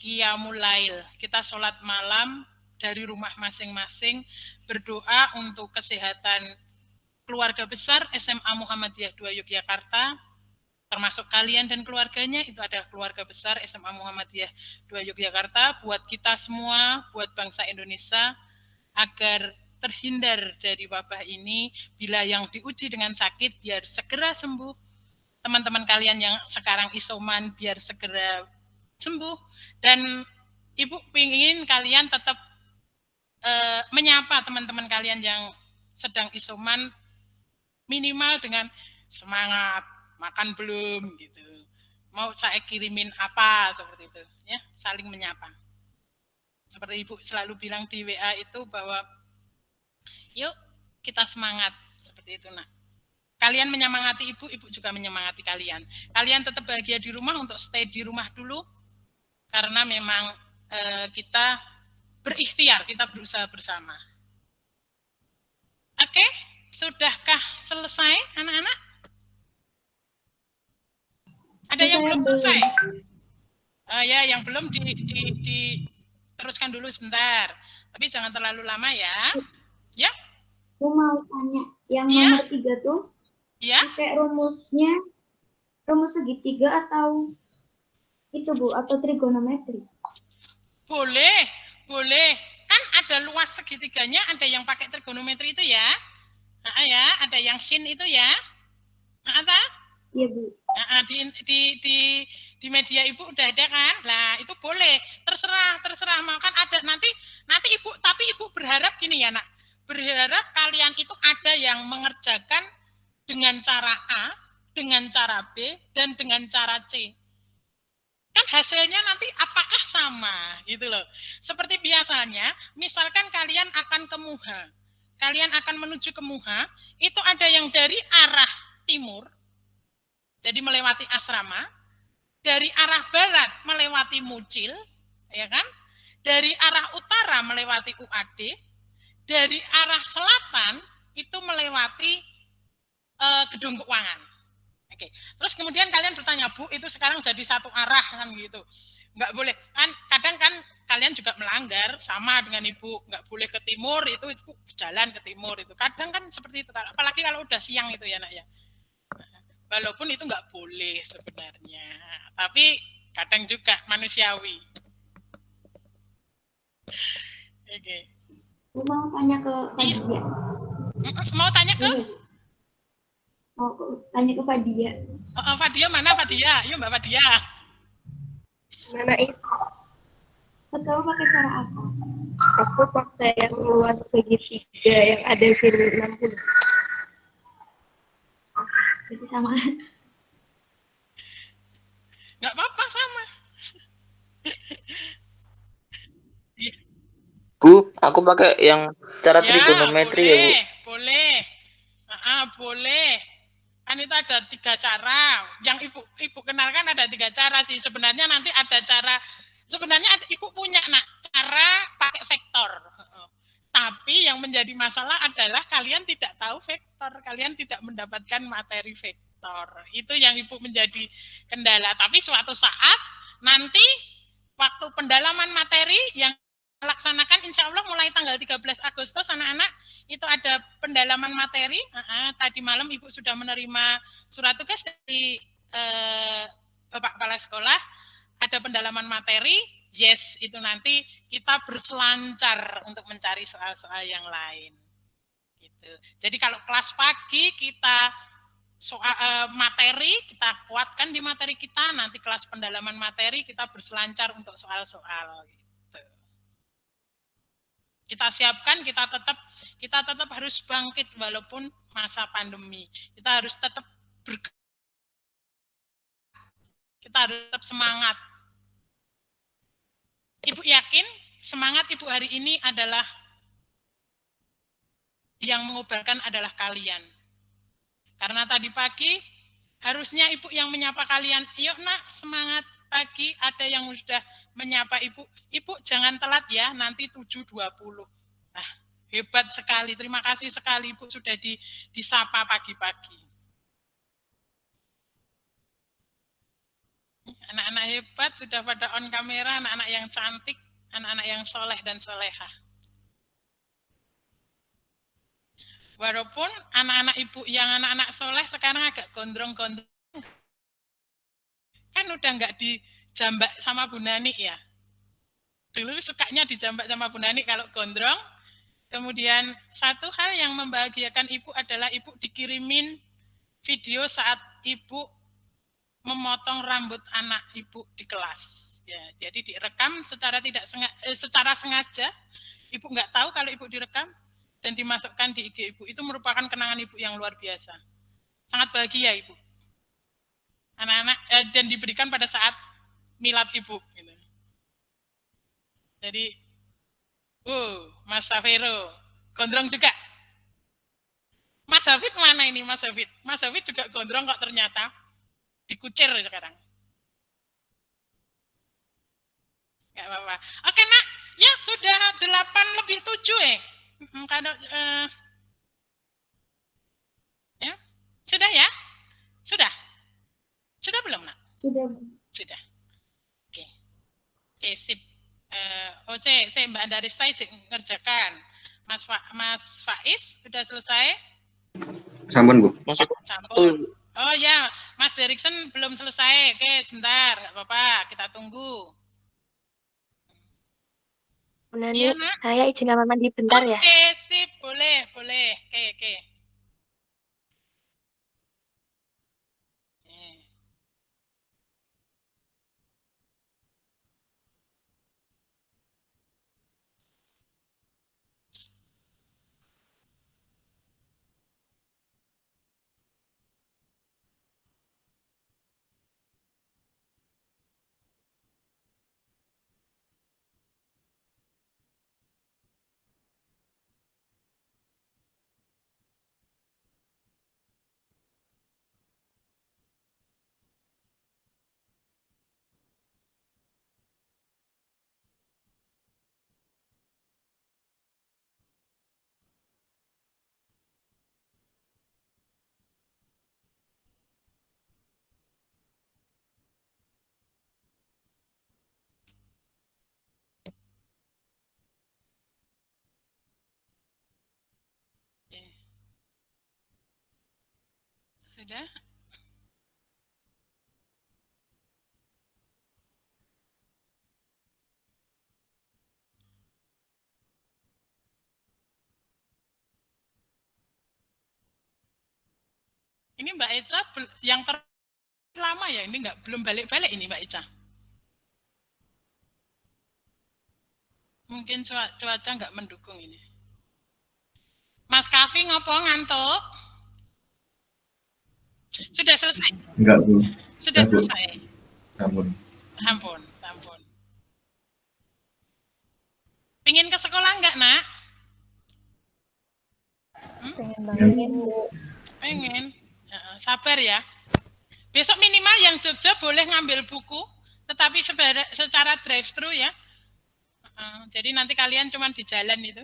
qiyamul lail, kita sholat malam dari rumah masing-masing, berdoa untuk kesehatan keluarga besar SMA Muhammadiyah 2 Yogyakarta, termasuk kalian dan keluarganya. Itu adalah keluarga besar SMA Muhammadiyah 2 Yogyakarta, buat kita semua, buat bangsa Indonesia, agar terhindar dari wabah ini. Bila yang diuji dengan sakit, biar segera sembuh. Teman-teman kalian yang sekarang isoman, biar segera sembuh. Dan Ibu ingin kalian tetap menyapa teman-teman kalian yang sedang isoman minimal dengan semangat, makan belum gitu. Mau saya kirimin apa seperti itu ya, saling menyapa. Seperti Ibu selalu bilang di WA itu bahwa yuk kita semangat seperti itu nak. Kalian menyemangati Ibu, Ibu juga menyemangati kalian. Kalian tetap bahagia di rumah untuk stay di rumah dulu karena memang kita berikhtiar, kita berusaha bersama. Oke, sudahkah selesai anak-anak? Ada yang belum selesai? Ya, yang belum diteruskan dulu sebentar. Tapi jangan terlalu lama ya. Ya? Aku mau tanya, yang Ya? nomor 3 tuh, Ya? pakai rumusnya, rumus segitiga atau itu Bu, atau trigonometri? Boleh, boleh. Kan ada luas segitiganya, ada yang pakai trigonometri itu ya. Ya, ada yang sin itu ya. Ada? Iya Bu. Di media Ibu udah ada kan? Lah, itu boleh. Terserah mau kan ada nanti Ibu, tapi Ibu berharap gini ya, Nak. Berharap kalian itu ada yang mengerjakan dengan cara A, dengan cara B, dan dengan cara C. Kan hasilnya nanti apakah sama gitu loh. Seperti biasanya, misalkan kalian akan ke Muha. Kalian akan menuju ke Muha, itu ada yang dari arah timur, jadi melewati asrama, dari arah barat melewati Mucil, ya kan? Dari arah utara melewati UAD, dari arah selatan itu melewati gedung keuangan. Oke. Terus kemudian kalian bertanya, Bu, itu sekarang jadi satu arah kan gitu. Nggak boleh. Kan kadang kan kalian juga melanggar sama dengan Ibu, nggak boleh ke timur, itu jalan ke timur itu. Kadang kan seperti itu. Apalagi kalau udah siang itu ya, Nak ya. Walaupun itu nggak boleh sebenarnya. Tapi kadang juga manusiawi. Oke. Mau tanya ke Fadia. Mau tanya ke? Mau tanya ke Fadia. Fadia mana Fadia? Yuk Mbak Fadia. Mana itu? Kamu pakai cara apa? Aku pakai yang luas segitiga yang ada sin 60. Jadi sama. Nggak apa-apa sama. Bu, aku pakai yang cara trigonometri ya Bu. Boleh. Boleh. Kan itu ada 3 cara. Yang Ibu kenalkan ada 3 cara sih. Sebenarnya nanti ada cara. Sebenarnya Ibu punya cara pakai vektor. Tapi yang menjadi masalah adalah kalian tidak tahu vektor. Kalian tidak mendapatkan materi vektor. Itu yang Ibu menjadi kendala. Tapi suatu saat nanti waktu pendalaman materi yang laksanakan insya Allah mulai tanggal 13 Agustus anak-anak itu ada pendalaman materi. Tadi malam Ibu sudah menerima surat tugas dari Bapak Kepala Sekolah, ada pendalaman materi. Yes, itu nanti kita berselancar untuk mencari soal-soal yang lain. Gitu. Jadi kalau kelas pagi kita soal materi, kita kuatkan di materi kita, nanti kelas pendalaman materi kita berselancar untuk soal-soal. Kita siapkan, kita tetap harus bangkit walaupun masa pandemi. Kita harus tetap kita harus tetap semangat. Ibu yakin semangat Ibu hari ini adalah yang mengobarkan adalah kalian. Karena tadi pagi harusnya Ibu yang menyapa kalian. Yuk Nak, semangat pagi, ada yang sudah menyapa Ibu. Ibu jangan telat ya, nanti 7.20. Nah, hebat sekali. Terima kasih sekali Ibu sudah disapa pagi-pagi. Anak-anak hebat sudah pada on kamera, anak-anak yang cantik, anak-anak yang soleh dan solehah. Walaupun anak-anak Ibu yang anak-anak soleh sekarang agak gondrong-gondrong. Kan udah nggak dijambak sama Bu Nani ya. Dulu sukanya dijambak sama Bu Nani kalau gondrong. Kemudian satu hal yang membahagiakan Ibu adalah Ibu dikirimin video saat Ibu memotong rambut anak Ibu di kelas. Ya, jadi direkam secara sengaja. Ibu nggak tahu kalau Ibu direkam dan dimasukkan di IG Ibu. Itu merupakan kenangan Ibu yang luar biasa. Sangat bahagia Ibu. Anak-anak dan diberikan pada saat milad Ibu. Gitu. Jadi, Mas Safero, gondrong juga. Mas Hafid mana ini Mas Hafid? Mas Hafid juga gondrong kok ternyata. Dikucir sekarang. Nggak apa-apa. Oke nak, ya sudah 8:07 Kalau ya sudah ya, sudah belum nak? Sudah, Bu. Sudah. Oke, sip. Saya Mbak Andaris saya ngerjakan. Mas Faiz sudah selesai? Sampun, Bu. Masuk Sampun. Oh ya, Mas Derikson belum selesai. Oke, sebentar, nggak apa-apa, kita tunggu. Nani, Iya, Nak. saya izin kamar mandi bentar ya. Oke, sip, boleh. Oke. Sudah? Ini Mbak Eca yang terlama ya, ini belum balik-balik ini Mbak Eca. Mungkin cuaca nggak mendukung ini. Mas Kavi ngopo ngantuk? Sudah selesai? Enggak, Bu. Sudah Ya, Bu. selesai? Ampun. Ampun. Pingin ke sekolah nggak, Nak? Pengen banget, Bu. Pengen. Sabar ya. Besok minimal yang Jogja boleh ngambil buku, tetapi secara drive-thru ya. Jadi nanti kalian cuma di jalan itu.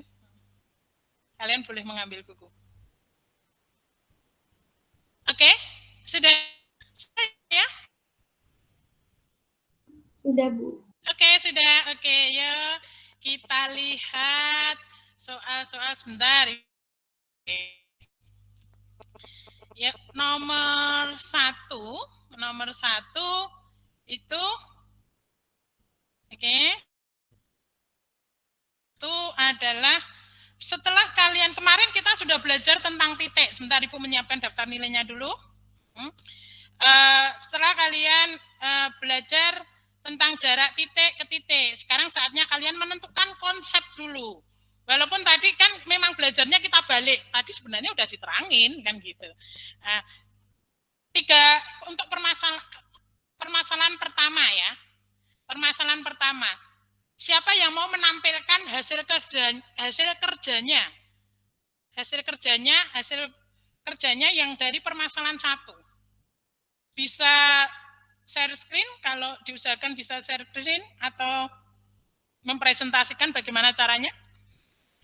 Kalian boleh mengambil buku. Oke? Sudah ya? Sudah, Bu. Oke, sudah. Oke, yuk kita lihat soal-soal sebentar. Ya, nomor satu itu, oke, itu adalah setelah kalian kemarin kita sudah belajar tentang titik. Sebentar Ibu menyiapkan daftar nilainya dulu. Setelah kalian belajar tentang jarak titik ke titik, sekarang saatnya kalian menentukan konsep dulu. Walaupun tadi kan memang belajarnya kita balik, tadi sebenarnya udah diterangin kan gitu. Untuk permasalahan pertama ya. Permasalahan pertama, siapa yang mau menampilkan hasil kerjanya yang dari permasalahan 1? Bisa share screen, kalau diusahakan bisa share screen atau mempresentasikan bagaimana caranya.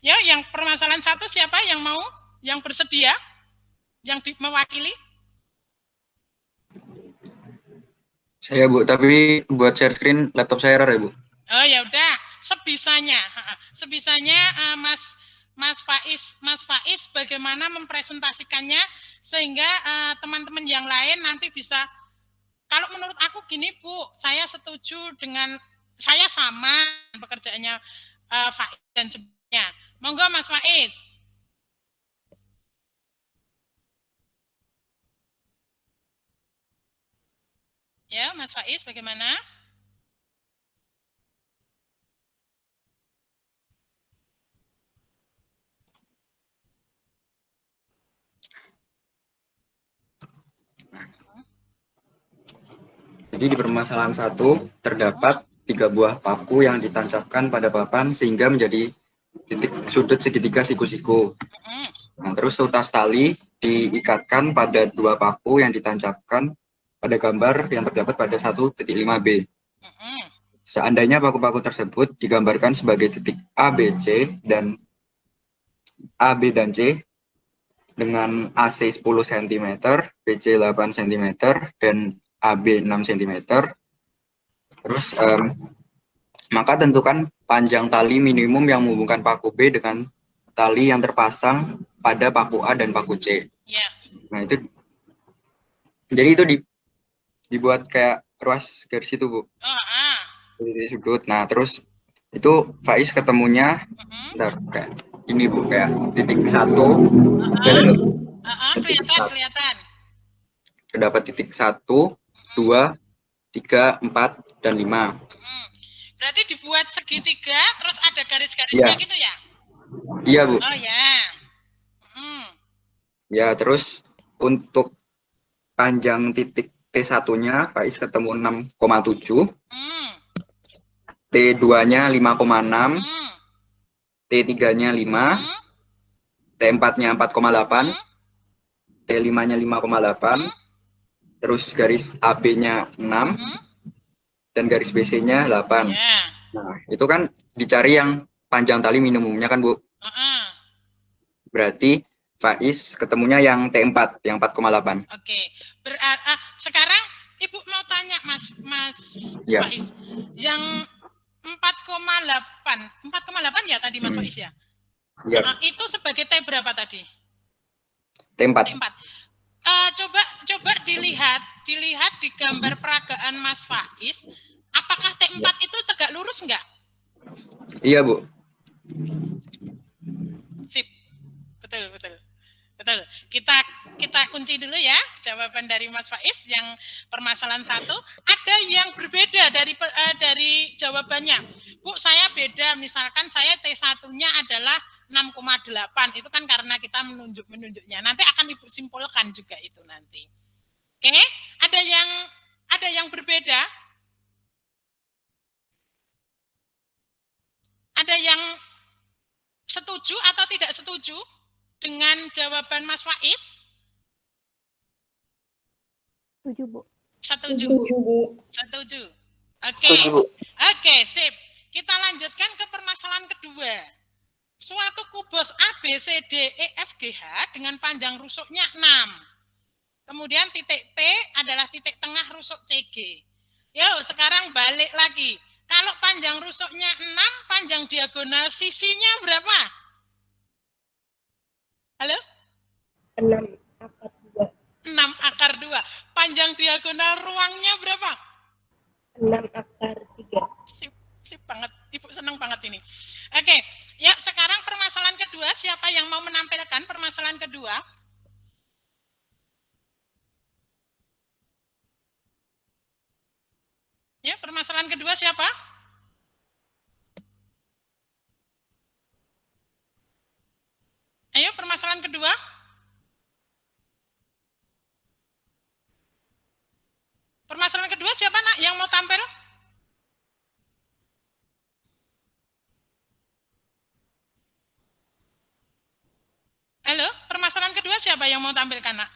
Ya, yang permasalahan 1 siapa yang mau, yang bersedia, yang mewakili? Saya, Bu, tapi buat share screen laptop saya error ya, Bu. Oh ya udah, sebisanya Mas Faiz bagaimana mempresentasikannya sehingga teman-teman yang lain nanti bisa. Kalau menurut aku gini Bu, saya setuju dengan saya sama pekerjaannya Faiz dan sebagainya. Monggo Mas Faiz. Ya, Mas Faiz bagaimana? Jadi di permasalahan 1 terdapat 3 buah paku yang ditancapkan pada papan sehingga menjadi titik sudut segitiga siku-siku. Nah, terus utas tali diikatkan pada 2 paku yang ditancapkan pada gambar yang terdapat pada 1.5b. Seandainya paku-paku tersebut digambarkan sebagai titik A, B, C dan A, B, dan C dengan AC 10 cm, BC 8 cm, dan AB 6 cm. Terus maka tentukan panjang tali minimum yang menghubungkan paku B dengan tali yang terpasang pada paku A dan paku C. Ya. Nah, itu jadi itu dibuat kayak ruas garis itu, Bu. Di sudut. Nah, terus itu Faiz ketemunya bentar, kayak ini, Bu, kayak titik 1. Kelihatan. Terdapat titik 1, 2, 3, 4, dan 5. Berarti dibuat segitiga, terus ada garis-garisnya Iya. gitu ya? Iya, Bu. Oh ya. Ya, terus untuk panjang titik T1-nya Faiz ketemu 6,7, T2-nya 5,6, T3-nya 5, T4-nya 4,8, T5-nya 5,8, terus garis AB-nya 6, dan garis BC-nya 8. Nah, itu kan dicari yang panjang tali minimumnya kan, Bu? Berarti Faiz ketemunya yang T4, yang 4,8. Oke. Sekarang Ibu mau tanya Mas Ya. Faiz. Yang 4,8 ya tadi Mas Faiz ya? Ya. Itu sebagai T berapa tadi? T4. Coba dilihat di gambar peragaan Mas Faiz, apakah T4 itu tegak lurus enggak? Iya, Bu. Sip. Betul. Kita kunci dulu ya jawaban dari Mas Faiz yang permasalahan 1. Ada yang berbeda dari jawabannya. Bu, saya beda, misalkan saya T1-nya adalah 6,8. Itu kan karena kita menunjuknya. Nanti akan Ibu simpulkan juga itu nanti. Oke, ada yang berbeda? Ada yang setuju atau tidak setuju dengan jawaban Mas Faiz? Setuju, Bu. Setuju. Setuju. Oke, sip. Kita lanjutkan ke permasalahan kedua. Suatu kubus A, B, C, D, E, F, G, H dengan panjang rusuknya 6. Kemudian titik P adalah titik tengah rusuk CG. Yuk, sekarang balik lagi. Kalau panjang rusuknya 6, panjang diagonal sisinya berapa? Halo? 6/2. 6/2. Panjang diagonal ruangnya berapa? 6/3. Sip banget. Ibu senang banget ini. Oke, ya sekarang permasalahan kedua. Siapa yang mau menampilkan permasalahan kedua? Ya, permasalahan kedua siapa? Ayo, permasalahan kedua. Permasalahan kedua siapa, Nak, yang mau tampil? Halo, permasalahan kedua siapa yang mau tampilkan, Nak?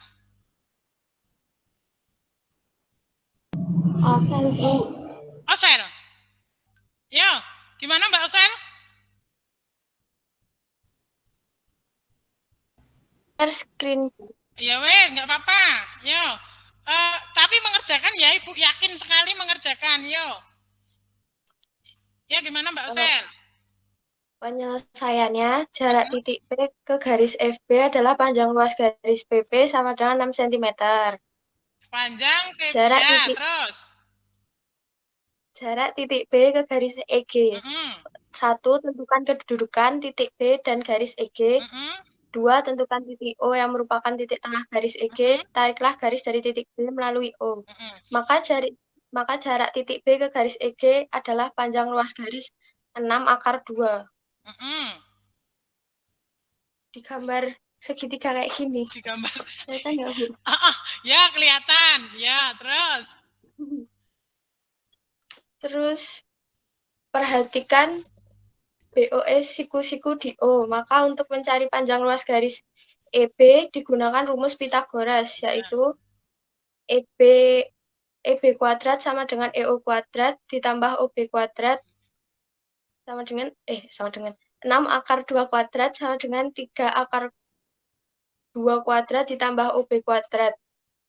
Osel, Bu. Osel. Yo, gimana Mbak Osel? Share screen. Ya wes, nggak apa-apa. Yo, tapi mengerjakan ya, Ibu yakin sekali mengerjakan. Yo. Ya gimana Mbak Osel? Penyelesaiannya, jarak titik P ke garis FB adalah panjang luas garis PP sama dengan 6 cm. Panjang ke Jarak ya, titik. terus. Jarak titik B ke garis EG. 1. Tentukan kedudukan titik B dan garis EG. 2. Tentukan titik O yang merupakan titik tengah garis EG. Tariklah garis dari titik B melalui O. Maka jarak titik B ke garis EG adalah panjang luas garis 6/2. Di gambar segitiga kayak gini. Di gambar. Kelihatan nggak, Bu? Ya, kelihatan. Ya, terus. Terus perhatikan BOS siku-siku di O. Maka untuk mencari panjang luas garis EB digunakan rumus Pitagoras, yaitu EB kuadrat sama dengan EO kuadrat ditambah OB kuadrat sama dengan 6 akar 2 kuadrat sama dengan 3 akar 2 kuadrat ditambah OB kuadrat.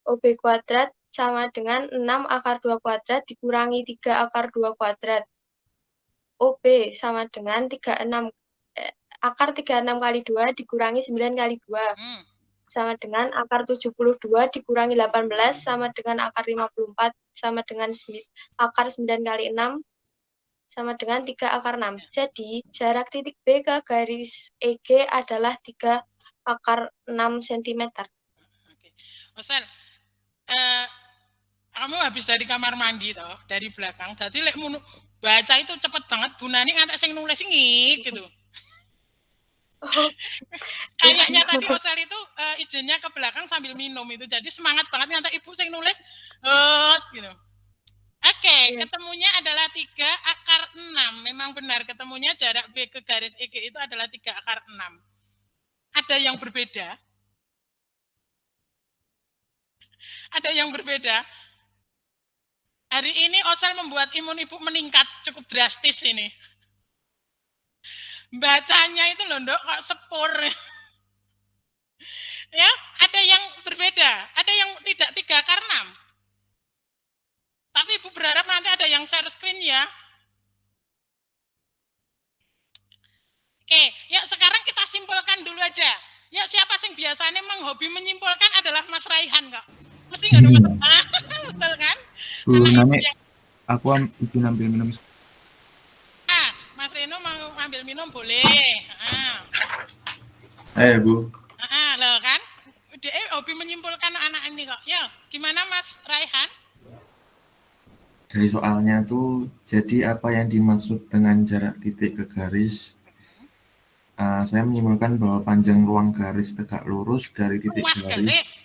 OB kuadrat sama dengan 6 akar 2 kuadrat dikurangi 3 akar 2 kuadrat. OB sama dengan akar 36 kali 2 dikurangi 9 kali 2. Sama dengan akar 72 dikurangi 18 sama dengan akar 54 sama dengan akar 9 kali 6 sama dengan 3 akar 6. Jadi jarak titik B ke garis EG adalah 3 akar 6 cm. Oke. Osel, kamu habis dari kamar mandi toh, dari belakang. Jadi lek baca itu cepet banget, Bu Nani ngantek sing nulis ngik gitu. Kayaknya tadi Osel itu izinnya ke belakang sambil minum itu. Jadi semangat banget ngantek Ibu sing nulis gitu. Oke, ketemunya adalah 3 akar 6. Memang benar, ketemunya jarak B ke garis EG itu adalah 3 akar 6. Ada yang berbeda? Ada yang berbeda? Hari ini Osel membuat imun Ibu meningkat cukup drastis ini. Bacanya itu loh, Ndok, kok sepur. Ya, ada yang berbeda. Ada yang tidak 3 akar 6. Tapi Ibu berharap nanti ada yang share screen ya. Oke, ya sekarang kita simpulkan dulu aja. Ya siapa sih biasanya memang hobi menyimpulkan adalah Mas Raihan kok. Mesti nggak ada betul kan? Bu Nani, aku ambil minum. Mas Reno mau ambil minum boleh. Bu. Loh kan? Dia hobi menyimpulkan anak ini kok. Ya, gimana Mas Raihan? Dari soalnya tuh, jadi apa yang dimaksud dengan jarak titik ke garis? Saya menyimpulkan bahwa panjang ruang garis tegak lurus dari titik garis.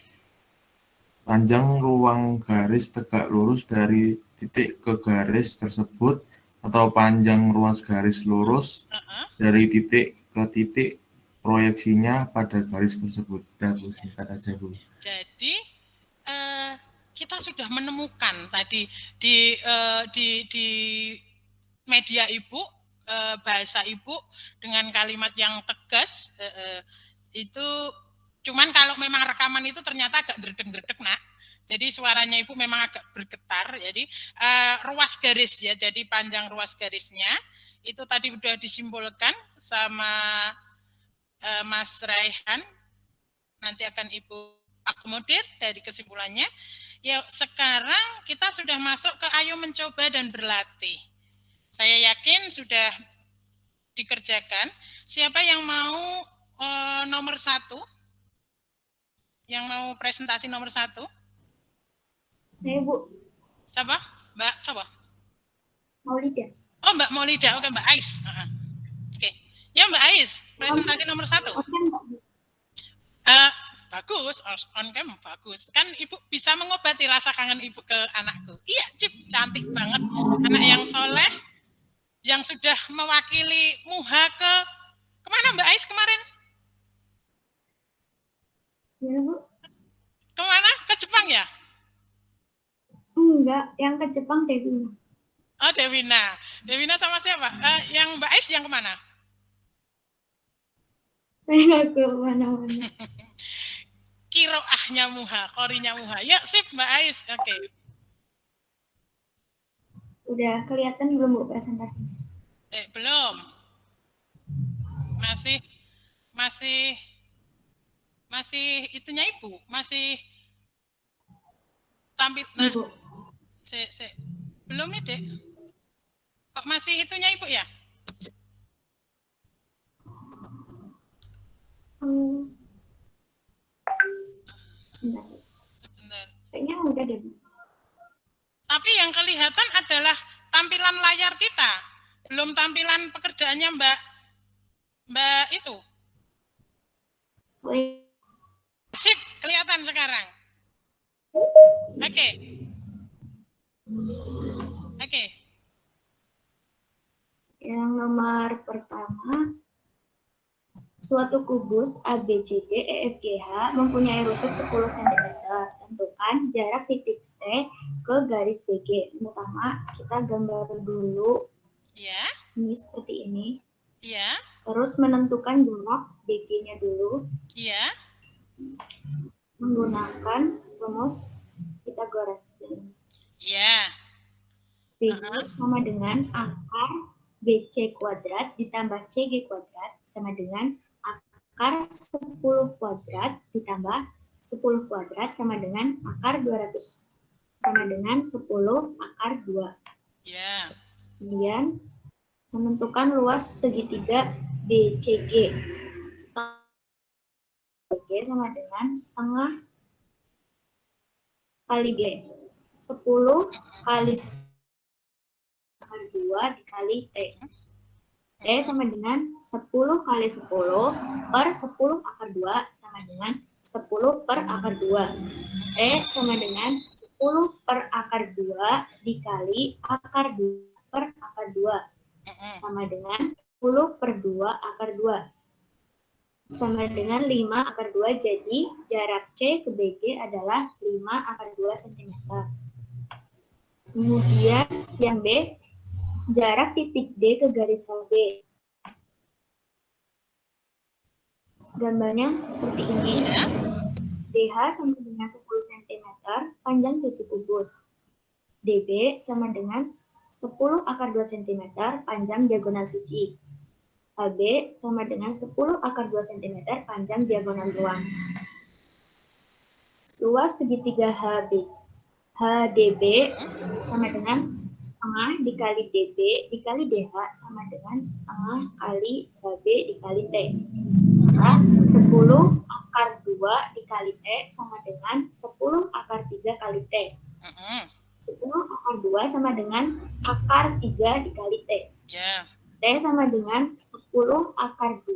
Panjang ruang garis tegak lurus dari titik ke garis tersebut atau panjang ruas garis lurus dari titik ke titik proyeksinya pada garis tersebut. Bu, singkat aja, Bu. Jadi kita sudah menemukan tadi di media Ibu, bahasa Ibu dengan kalimat yang tegas, itu cuman kalau memang rekaman itu ternyata agak dredeg-dredeg, Nak. Jadi suaranya Ibu memang agak bergetar. Jadi ruas garis ya, jadi panjang ruas garisnya itu tadi sudah disimpulkan sama Mas Raihan. Nanti akan Ibu akomodir dari kesimpulannya. Ya, sekarang kita sudah masuk ke ayo mencoba dan berlatih. Saya yakin sudah dikerjakan. Siapa yang mau nomor 1? Yang mau presentasi nomor 1? Saya, Bu. Siapa? Mbak, siapa? Maulida. Oh, Mbak Maulida. Oke, Mbak Ais. Oke. Ya, Mbak Ais, presentasi nomor 1. Oke, enggak, Bu? Bagus, on cam bagus. Kan Ibu bisa mengobati rasa kangen Ibu ke anakku. Iya, Cip, cantik banget. Anak yang soleh, yang sudah mewakili MUHA kemana Mbak Ais kemarin? Ya, Bu. Kemana? Ke Jepang ya? Enggak, yang ke Jepang Devina. Oh, Devina. Devina sama siapa? Yang Mbak Ais yang kemana? Saya nggak ke mana-mana. Kiroahnya MUHA, korinya MUHA. Ya, sip Mbak Ais. Oke. Udah kelihatan belum, Bu, presentasinya? Belum. Masih itunya Ibu, masih tampil. Nah, belum nih, Dek. Kok masih itunya Ibu ya? Bentar. Kayaknya udah deh, Bu. Tapi yang kelihatan adalah tampilan layar kita, belum tampilan pekerjaannya Mbak itu. sekarang? Oke. Yang nomor pertama, suatu kubus ABCD EFGH mempunyai rusuk 10 cm. Tentukan jarak titik C ke garis BG. Pertama, kita gambar dulu. Ya. Ini seperti ini. Ya. Terus menentukan jarak BG-nya dulu. Ya. Menggunakan rumus Pythagoras. Ya. BG sama dengan akar BC kuadrat ditambah CG kuadrat sama dengan akar 10 kuadrat ditambah 10 kuadrat sama dengan akar 200 sama dengan 10 akar 2. Ya. Kemudian menentukan luas segitiga BCG. BG sama dengan setengah kali G. 10 kali akar 2 dikali T. T sama dengan 10 kali 10 per 10 akar 2 sama dengan 10 per akar 2. T sama dengan 10 per akar 2 dikali akar 2 per akar 2 sama dengan 10 per 2 akar 2 sama dengan 5 akar 2. Jadi jarak C ke BG adalah 5 akar 2 cm. Kemudian yang B, jarak titik D ke garis HB. Gambarnya seperti ini. DH sama dengan 10 cm panjang sisi kubus. DB sama dengan 10 akar 2 cm panjang diagonal sisi. HB sama dengan 10 akar 2 cm panjang diagonal ruang. Luas segitiga HDB sama dengan setengah dikali DB dikali DH sama dengan setengah kali HB dikali T. Maka 10 akar 2 dikali T sama dengan 10 akar 3 kali T. 10 akar 2 sama dengan akar 3 dikali T. T sama dengan 10 akar 2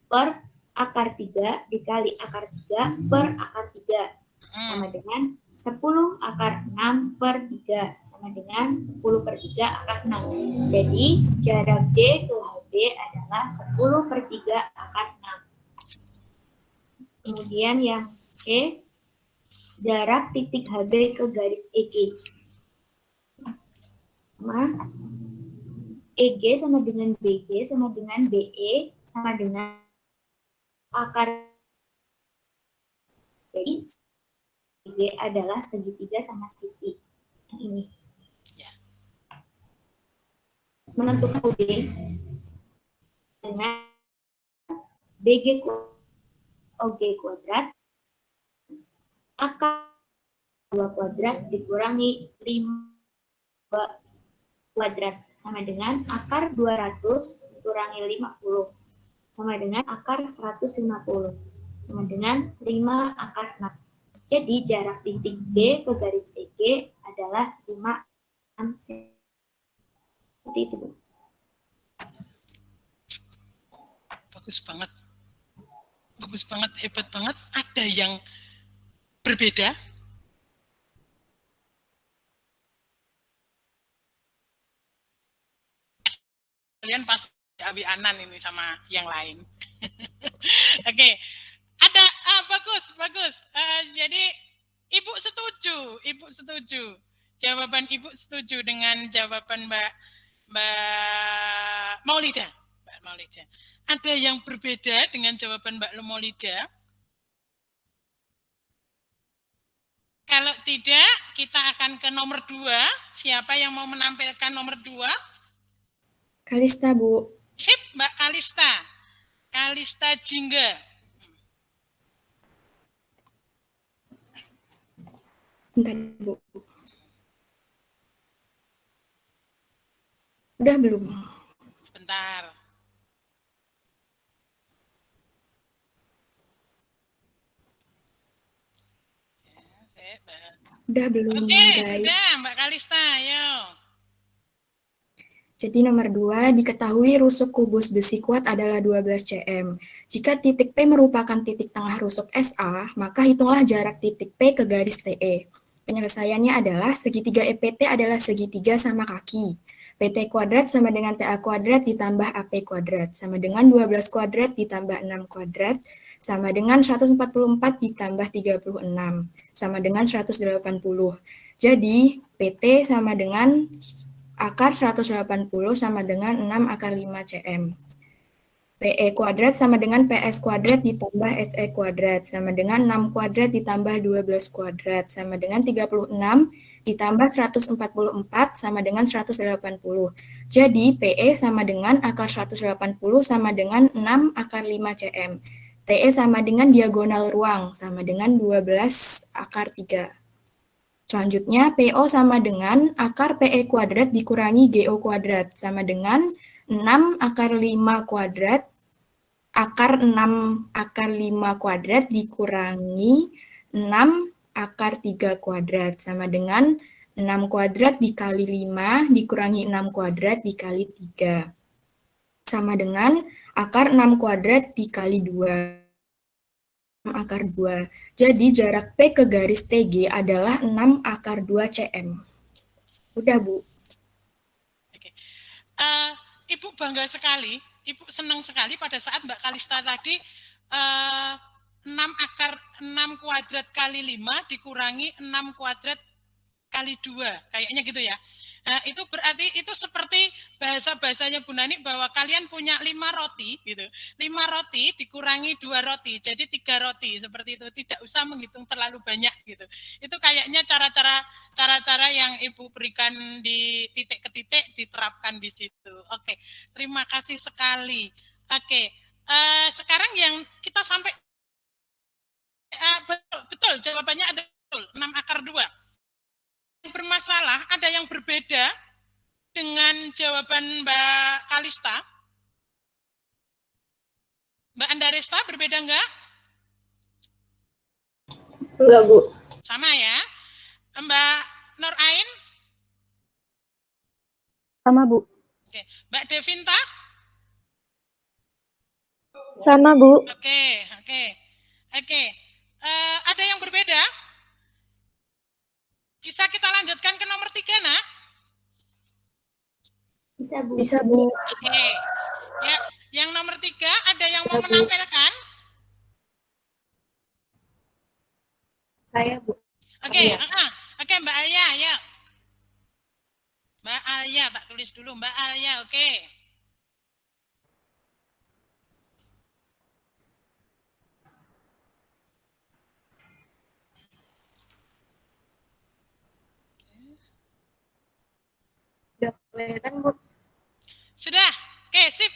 per akar 3 dikali akar 3 per akar 3. Sama dengan 10 akar 6 per 3 sama dengan 10 per 3 akar 6. Jadi jarak D ke HB adalah 10 per 3 akar 6. Kemudian yang C, jarak titik HB ke garis EG. EG sama dengan BG sama dengan BE sama dengan akar. Jadi BG adalah segitiga sama sisi yang ini. Menentukan OB dengan BG OG kuadrat akar 2 kuadrat dikurangi 5 kuadrat sama dengan akar 200 dikurangi 50 sama dengan akar 150 sama dengan 5 akar 6. Jadi jarak titik D ke garis EG adalah 5 cm. Seperti itu, Bu. Bagus banget, hebat banget. Ada yang berbeda? Kalian pasti Abi Anan ini sama yang lain. Oke. Ada, bagus. Jadi Ibu setuju. Jawaban Ibu setuju dengan jawaban Mbak Maulida. Ada yang berbeda dengan jawaban Mbak Maulida? Kalau tidak, kita akan ke nomor 2. Siapa yang mau menampilkan nomor 2? Kalista, Bu. Sip, Mbak Kalista. Kalista Jingga. Bentar, Bu. Udah belum? Bentar. Udah belum, Oke, guys? udah Mbak Kalista, ayo. Jadi nomor 2, diketahui rusuk kubus besi kuat adalah 12 cm. Jika titik P merupakan titik tengah rusuk SA, maka hitunglah jarak titik P ke garis TE. Penyelesaiannya adalah segitiga EPT adalah segitiga sama kaki. PT kuadrat sama dengan TA kuadrat ditambah AP kuadrat, sama dengan 12 kuadrat ditambah 6 kuadrat, sama dengan 144 ditambah 36, sama dengan 180. Jadi, PT sama dengan akar 180 sama dengan 6 akar 5 cm. PE kuadrat sama dengan PS kuadrat ditambah SE kuadrat sama dengan 6 kuadrat ditambah 12 kuadrat sama dengan 36 ditambah 144 sama dengan 180. Jadi PE sama dengan akar 180 sama dengan 6 akar 5 cm. TE sama dengan diagonal ruang sama dengan 12 akar 3. Selanjutnya, PO sama dengan akar PE kuadrat dikurangi GO kuadrat, sama dengan 6 akar 5 kuadrat, akar 6 akar 5 kuadrat dikurangi 6 akar 3 kuadrat, sama dengan 6 kuadrat dikali 5 dikurangi 6 kuadrat dikali 3. Sama dengan akar 6 kuadrat dikali 2. Akar 2. Jadi jarak P ke garis TG adalah 6 akar 2 cm. Udah, Bu. Oke. Ibu bangga sekali, Ibu senang sekali pada saat Mbak Kalista tadi 6 akar 6 kuadrat kali 5 dikurangi 6 kuadrat kali 2. Kayaknya gitu ya. Nah, itu berarti itu seperti bahasa-bahasanya Bu Nani bahwa kalian punya 5 roti gitu. 5 roti dikurangi 2 roti, jadi 3 roti seperti itu. Tidak usah menghitung terlalu banyak gitu. Itu kayaknya cara-cara yang Ibu berikan di titik ke titik diterapkan di situ. Oke, terima kasih sekali. Oke, sekarang yang kita sampai betul jawabannya ada betul 6 akar 2. Bermasalah, ada yang berbeda dengan jawaban Mbak Kalista? Mbak Andaresta berbeda enggak? Enggak, Bu. Sama ya. Mbak Nur Ain? Sama, Bu. Oke. Mbak Devinta? Sama, Bu. Oke. Ada yang berbeda? Bisa kita lanjutkan ke nomor 3, nak? Bisa, Bu. Bisa, Bu. Oke. Ya, yang nomor 3 ada yang mau menampilkan? Saya, Bu. Oke, Oke, Mbak Alia, ya. Mbak Alia, tak tulis dulu Mbak Alia, oke. Sudah kelihatan, Bu. Sudah, oke, sip.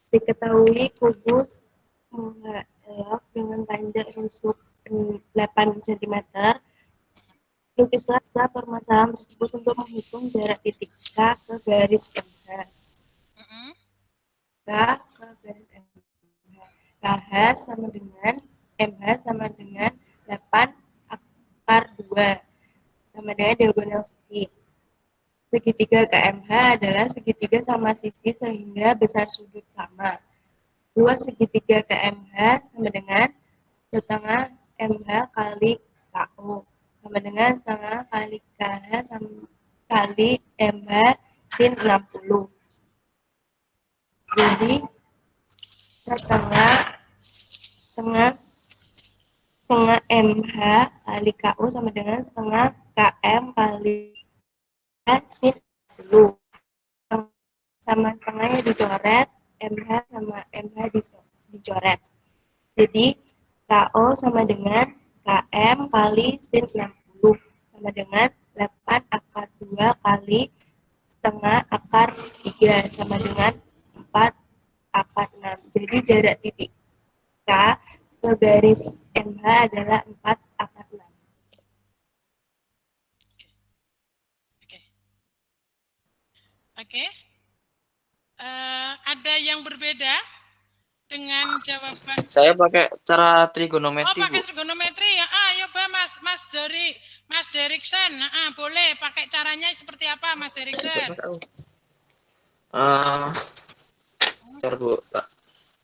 Diketahui kubus mengelak dengan panjang rusuk 8 cm. Lukislah permasalahan tersebut untuk menghitung jarak titik K ke garis MH. K ke garis MH. KH sama dengan MH sama dengan 8 akar 2 sama dengan diagonal sisi. Segitiga KMH adalah segitiga sama sisi sehingga besar sudut sama. Luas segitiga KMH sama dengan setengah MH kali KO sama dengan setengah kali KH sama kali MH sin 60. Jadi setengah MH kali KO sama dengan setengah KM kali sin 60. Sama setengahnya dicoret, MH sama MH dicoret. Jadi KO sama dengan KM kali sin 60 sama dengan 8 akar 2 kali setengah akar 3 sama dengan 4 akar 6. Jadi jarak titik K ke garis MH adalah 4 akar 6. Oke. Ada yang berbeda dengan jawaban? Saya pakai cara Oh, trigonometri, pakai Bu. trigonometri ya. Ayo, Mas Deriksen. Boleh pakai caranya seperti apa, Mas Deriksen? Bentar, Bu. Tak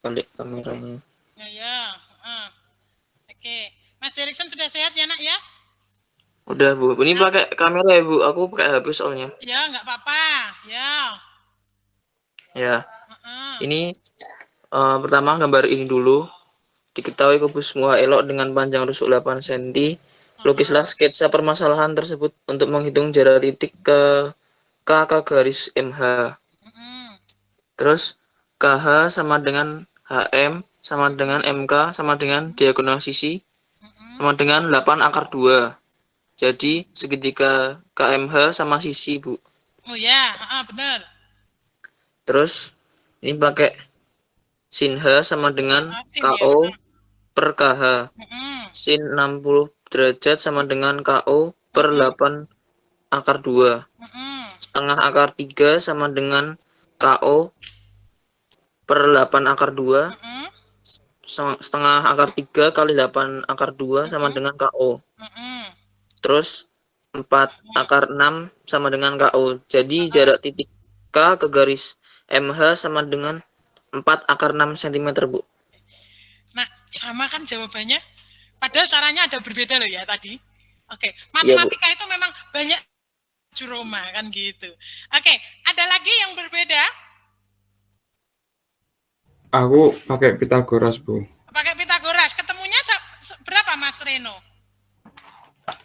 balik kameranya. Ya. Oke. Mas Deriksen sudah sehat ya, Nak ya? Udah, Bu. Ini pakai kamera ya, Bu. Aku pakai HP soalnya. Ya, nggak apa-apa. Ya. Ini pertama gambar ini dulu. Diketahui kubus semua elok dengan panjang rusuk 8 cm. Lukislah sketsa permasalahan tersebut untuk menghitung jarak titik ke KK garis MH. Terus KH sama dengan HM sama dengan MK sama dengan diagonal sisi sama dengan 8 akar 2. Jadi segitiga KMH sama sisi, Bu. Oh ya, benar. Terus ini pakai sin H sama dengan KO per KH. Sin 60 derajat sama dengan KO per 8 akar 2. Setengah akar 3 sama dengan KO per 8 akar 2. Setengah akar 3 kali 8 akar 2 sama dengan KO. Terus 4 akar 6 sama dengan KO. Jadi jarak titik K ke garis MH sama dengan 4 akar 6 cm, Bu. Nah, sama kan jawabannya? Padahal caranya ada berbeda loh ya tadi. Oke, matematika itu memang banyak Roma kan gitu. Oke, ada lagi yang berbeda? Aku pakai Pitagoras, Bu. Pakai Pitagoras. Ketemunya berapa, Mas Reno?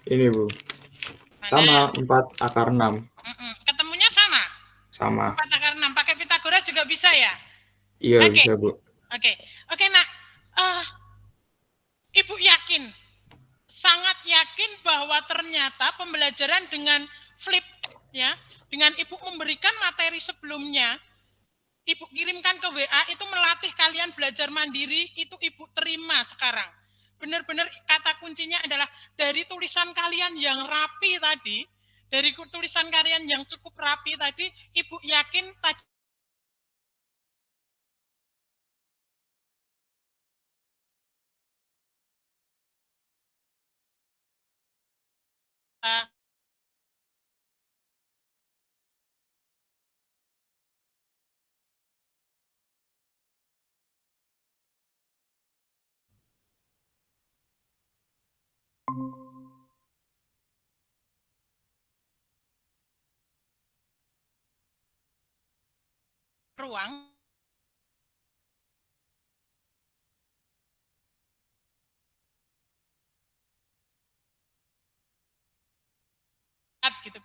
Ini, Bu. Sama 4 akar 6. Ketemunya sama? Sama. 4 akar 6. Pakai Pitagoras juga bisa ya? Iya, bisa, Bu. Oke, Nak. Ibu yakin, sangat yakin bahwa ternyata pembelajaran dengan flip, ya, dengan Ibu memberikan materi sebelumnya, Ibu kirimkan ke WA, itu melatih kalian belajar mandiri, itu Ibu terima sekarang. Benar-benar kata kuncinya adalah dari tulisan kalian yang rapi tadi, dari tulisan kalian yang cukup rapi tadi, Ibu yakin tadi ruang gitu.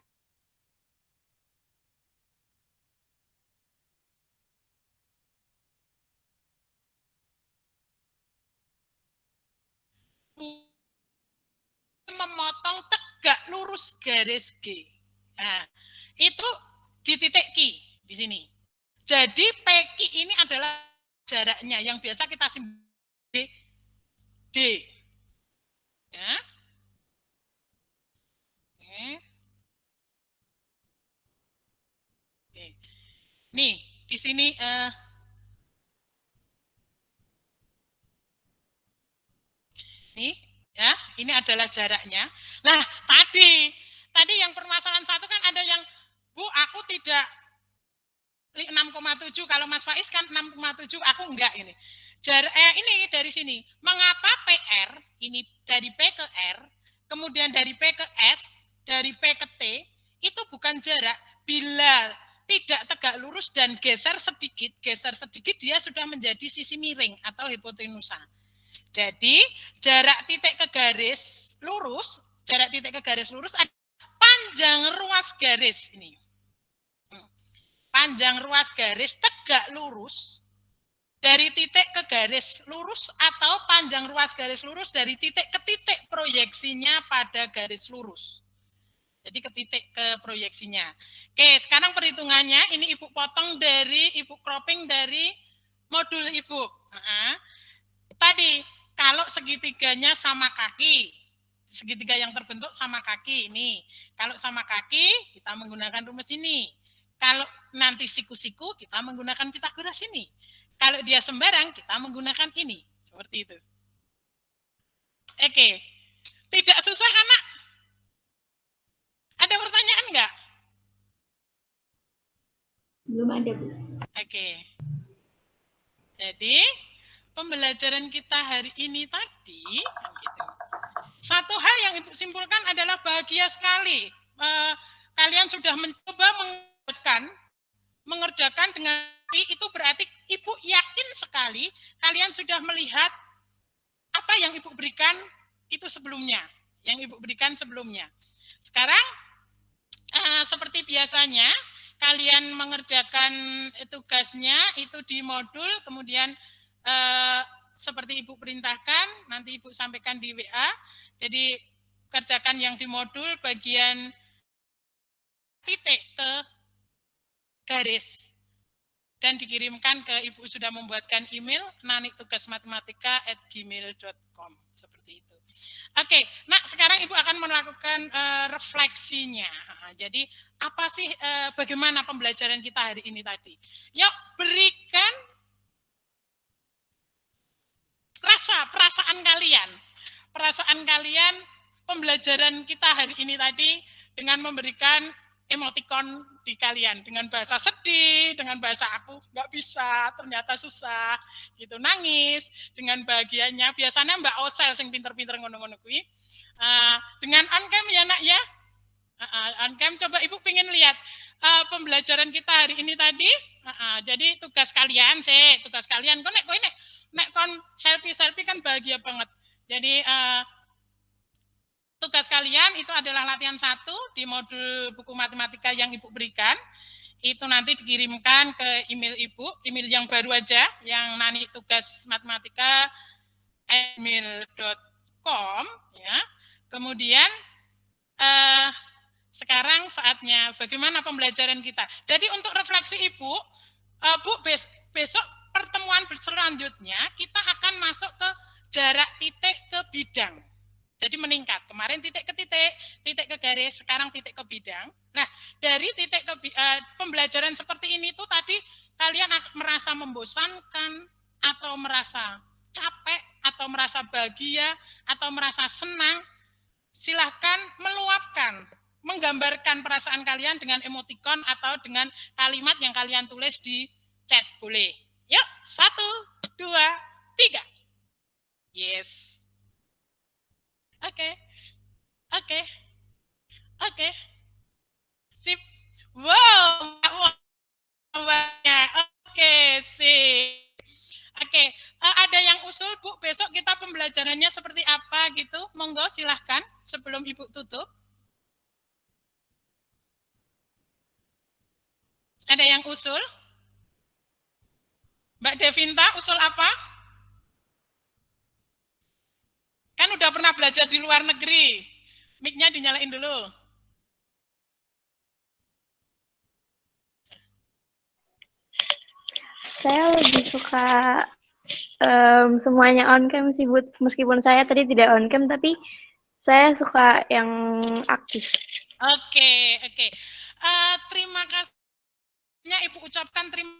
Memotong tegak lurus garis G. Nah, itu di titik Q di sini. Jadi PQ ini adalah jaraknya yang biasa kita simbol D. Ya. Oke. Nih, di sini nih, ya, ini adalah jaraknya. Nah, tadi yang permasalahan satu kan ada yang, Bu, aku tidak 6,7, kalau Mas Faiz kan 6,7, aku enggak ini. Ini dari sini. Mengapa PR, ini dari P ke R, kemudian dari P ke S, dari P ke T, itu bukan jarak. Bila tidak tegak lurus dan geser sedikit dia sudah menjadi sisi miring atau hipotenusa. Jadi, jarak titik ke garis lurus adalah panjang ruas garis ini. Panjang ruas garis tegak lurus dari titik ke garis lurus atau panjang ruas garis lurus dari titik ke titik proyeksinya pada garis lurus. Jadi ke titik ke proyeksinya. Oke, sekarang perhitungannya ini Ibu potong Ibu cropping dari modul Ibu. Tadi kalau segitiganya sama kaki, segitiga yang terbentuk sama kaki ini. Kalau sama kaki kita menggunakan rumus ini. Kalau nanti siku-siku kita menggunakan Pitagoras ini. Kalau dia sembarang, kita menggunakan ini. Seperti itu. Oke. Tidak susah kan, Nak? Ada pertanyaan nggak? Belum ada, Bu. Oke. Jadi, pembelajaran kita hari ini tadi, gitu. Satu hal yang Ibu simpulkan adalah bahagia sekali. Kalian sudah mencoba mengerjakan dengan itu berarti Ibu yakin sekali kalian sudah melihat apa yang Ibu berikan itu sebelumnya, Sekarang seperti biasanya kalian mengerjakan tugasnya itu di modul, kemudian seperti Ibu perintahkan, nanti Ibu sampaikan di WA. Jadi kerjakan yang di modul bagian titik ke garis dan dikirimkan ke Ibu sudah membuatkan email naniktugasmatematika@gmail.com seperti itu. Oke, nah sekarang Ibu akan melakukan refleksinya. Jadi apa sih bagaimana pembelajaran kita hari ini tadi? Yuk berikan perasaan kalian pembelajaran kita hari ini tadi dengan memberikan emoticon di kalian dengan bahasa sedih, dengan bahasa aku nggak bisa, ternyata susah, gitu, nangis, dengan bahagianya. Biasanya Mbak Osel sing pinter-pinter ngono-ngono kuwi. Dengan on cam ya Nak ya. On cam coba Ibu pengen lihat pembelajaran kita hari ini tadi. Jadi tugas kalian kok nek kon selfie kan bahagia banget. Jadi tugas kalian itu adalah latihan 1 di modul buku matematika yang Ibu berikan. Itu nanti dikirimkan ke email Ibu, email yang baru aja, yang naniktugasmatematika@gmail.com ya. Kemudian sekarang saatnya bagaimana pembelajaran kita. Jadi untuk refleksi Ibu, Bu besok pertemuan selanjutnya kita akan masuk ke jarak titik ke bidang. Jadi meningkat. Kemarin titik ke titik, titik ke garis, sekarang titik ke bidang. Nah, dari titik ke pembelajaran seperti ini tuh tadi kalian merasa membosankan atau merasa capek atau merasa bahagia atau merasa senang, silahkan meluapkan, menggambarkan perasaan kalian dengan emoticon atau dengan kalimat yang kalian tulis di chat, boleh. Yuk, 1, 2, 3. Yes. Oke. Sip. Wow, banyak. Oke, sip. Oke, ada yang usul Bu, besok kita pembelajarannya seperti apa gitu? Monggo silahkan sebelum Ibu tutup. Ada yang usul? Mbak Devinta, usul apa? Kan udah pernah belajar di luar negeri. Mic-nya dinyalain dulu. Saya lebih suka semuanya on cam sih, Bu. Meskipun saya tadi tidak on cam, tapi saya suka yang aktif. Oke. Terima kasihnya Ibu ucapkan terima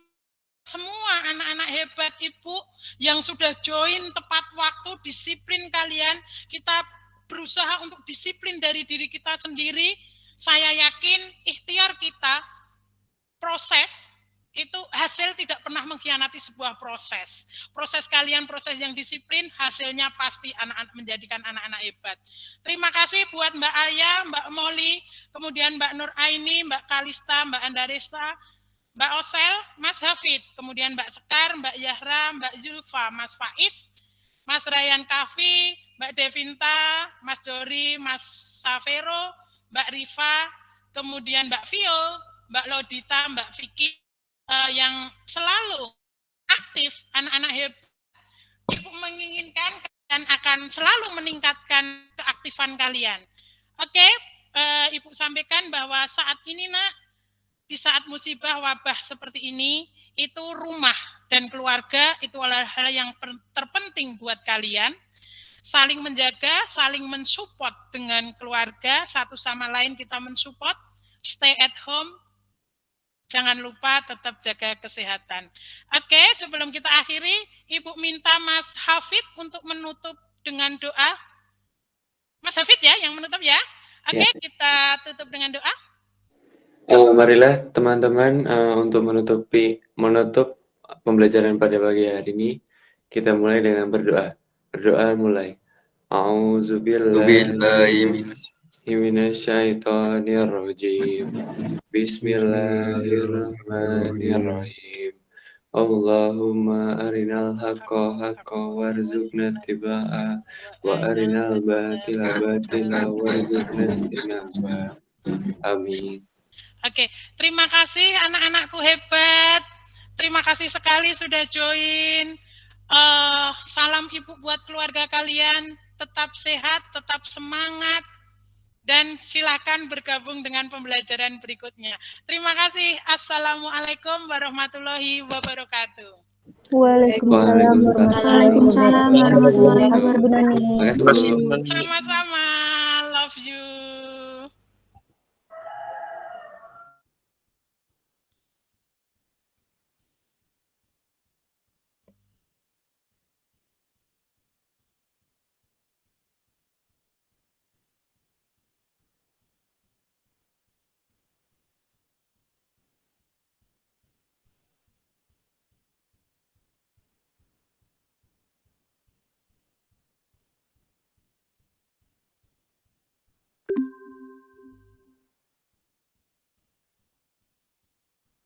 semua anak-anak hebat Ibu yang sudah join tepat waktu, disiplin kalian. Kita berusaha untuk disiplin dari diri kita sendiri. Saya yakin ikhtiar kita, proses, itu hasil tidak pernah mengkhianati sebuah proses. Proses kalian, proses yang disiplin, hasilnya pasti anak-anak menjadikan anak-anak hebat. Terima kasih buat Mbak Aya, Mbak Molly, kemudian Mbak Nur Aini, Mbak Kalista, Mbak Andaresta, Mbak Osel, Mas Hafid, kemudian Mbak Sekar, Mbak Yahra, Mbak Zulfa, Mas Faiz, Mas Ryan Kafi, Mbak Devinta, Mas Jori, Mas Savero, Mbak Rifa, kemudian Mbak Vio, Mbak Lodita, Mbak Vicky, yang selalu aktif, anak-anak hebat. Ibu menginginkan kalian akan selalu meningkatkan keaktifan kalian. Oke, Ibu sampaikan bahwa saat ini Nak, di saat musibah wabah seperti ini, itu rumah dan keluarga itu adalah hal yang terpenting buat kalian. Saling menjaga, saling mensupport dengan keluarga, satu sama lain kita mensupport, stay at home, Jangan lupa tetap jaga kesehatan. Oke, sebelum kita akhiri, Ibu minta Mas Hafid untuk menutup dengan doa. Mas Hafid ya, yang menutup ya. Oke, kita tutup dengan doa. Marilah teman-teman untuk menutup pembelajaran pada pagi hari ini, kita mulai dengan berdoa. Berdoa mulai. A'udzubillahi minasyaitonirrajim. Bismillahirrahmanirrahim. Allahumma arinal haqqa haqqa warzuqna ittiba'a wa arinal batila batila warzuqna ijtinaba. Amin. Oke, terima kasih anak-anakku hebat. Terima kasih sekali sudah join. Salam Ibu buat keluarga kalian. Tetap sehat, tetap semangat. Dan silakan bergabung dengan pembelajaran berikutnya. Terima kasih. Assalamualaikum warahmatullahi wabarakatuh. Waalaikumsalam warahmatullahi wabarakatuh. Sama-sama.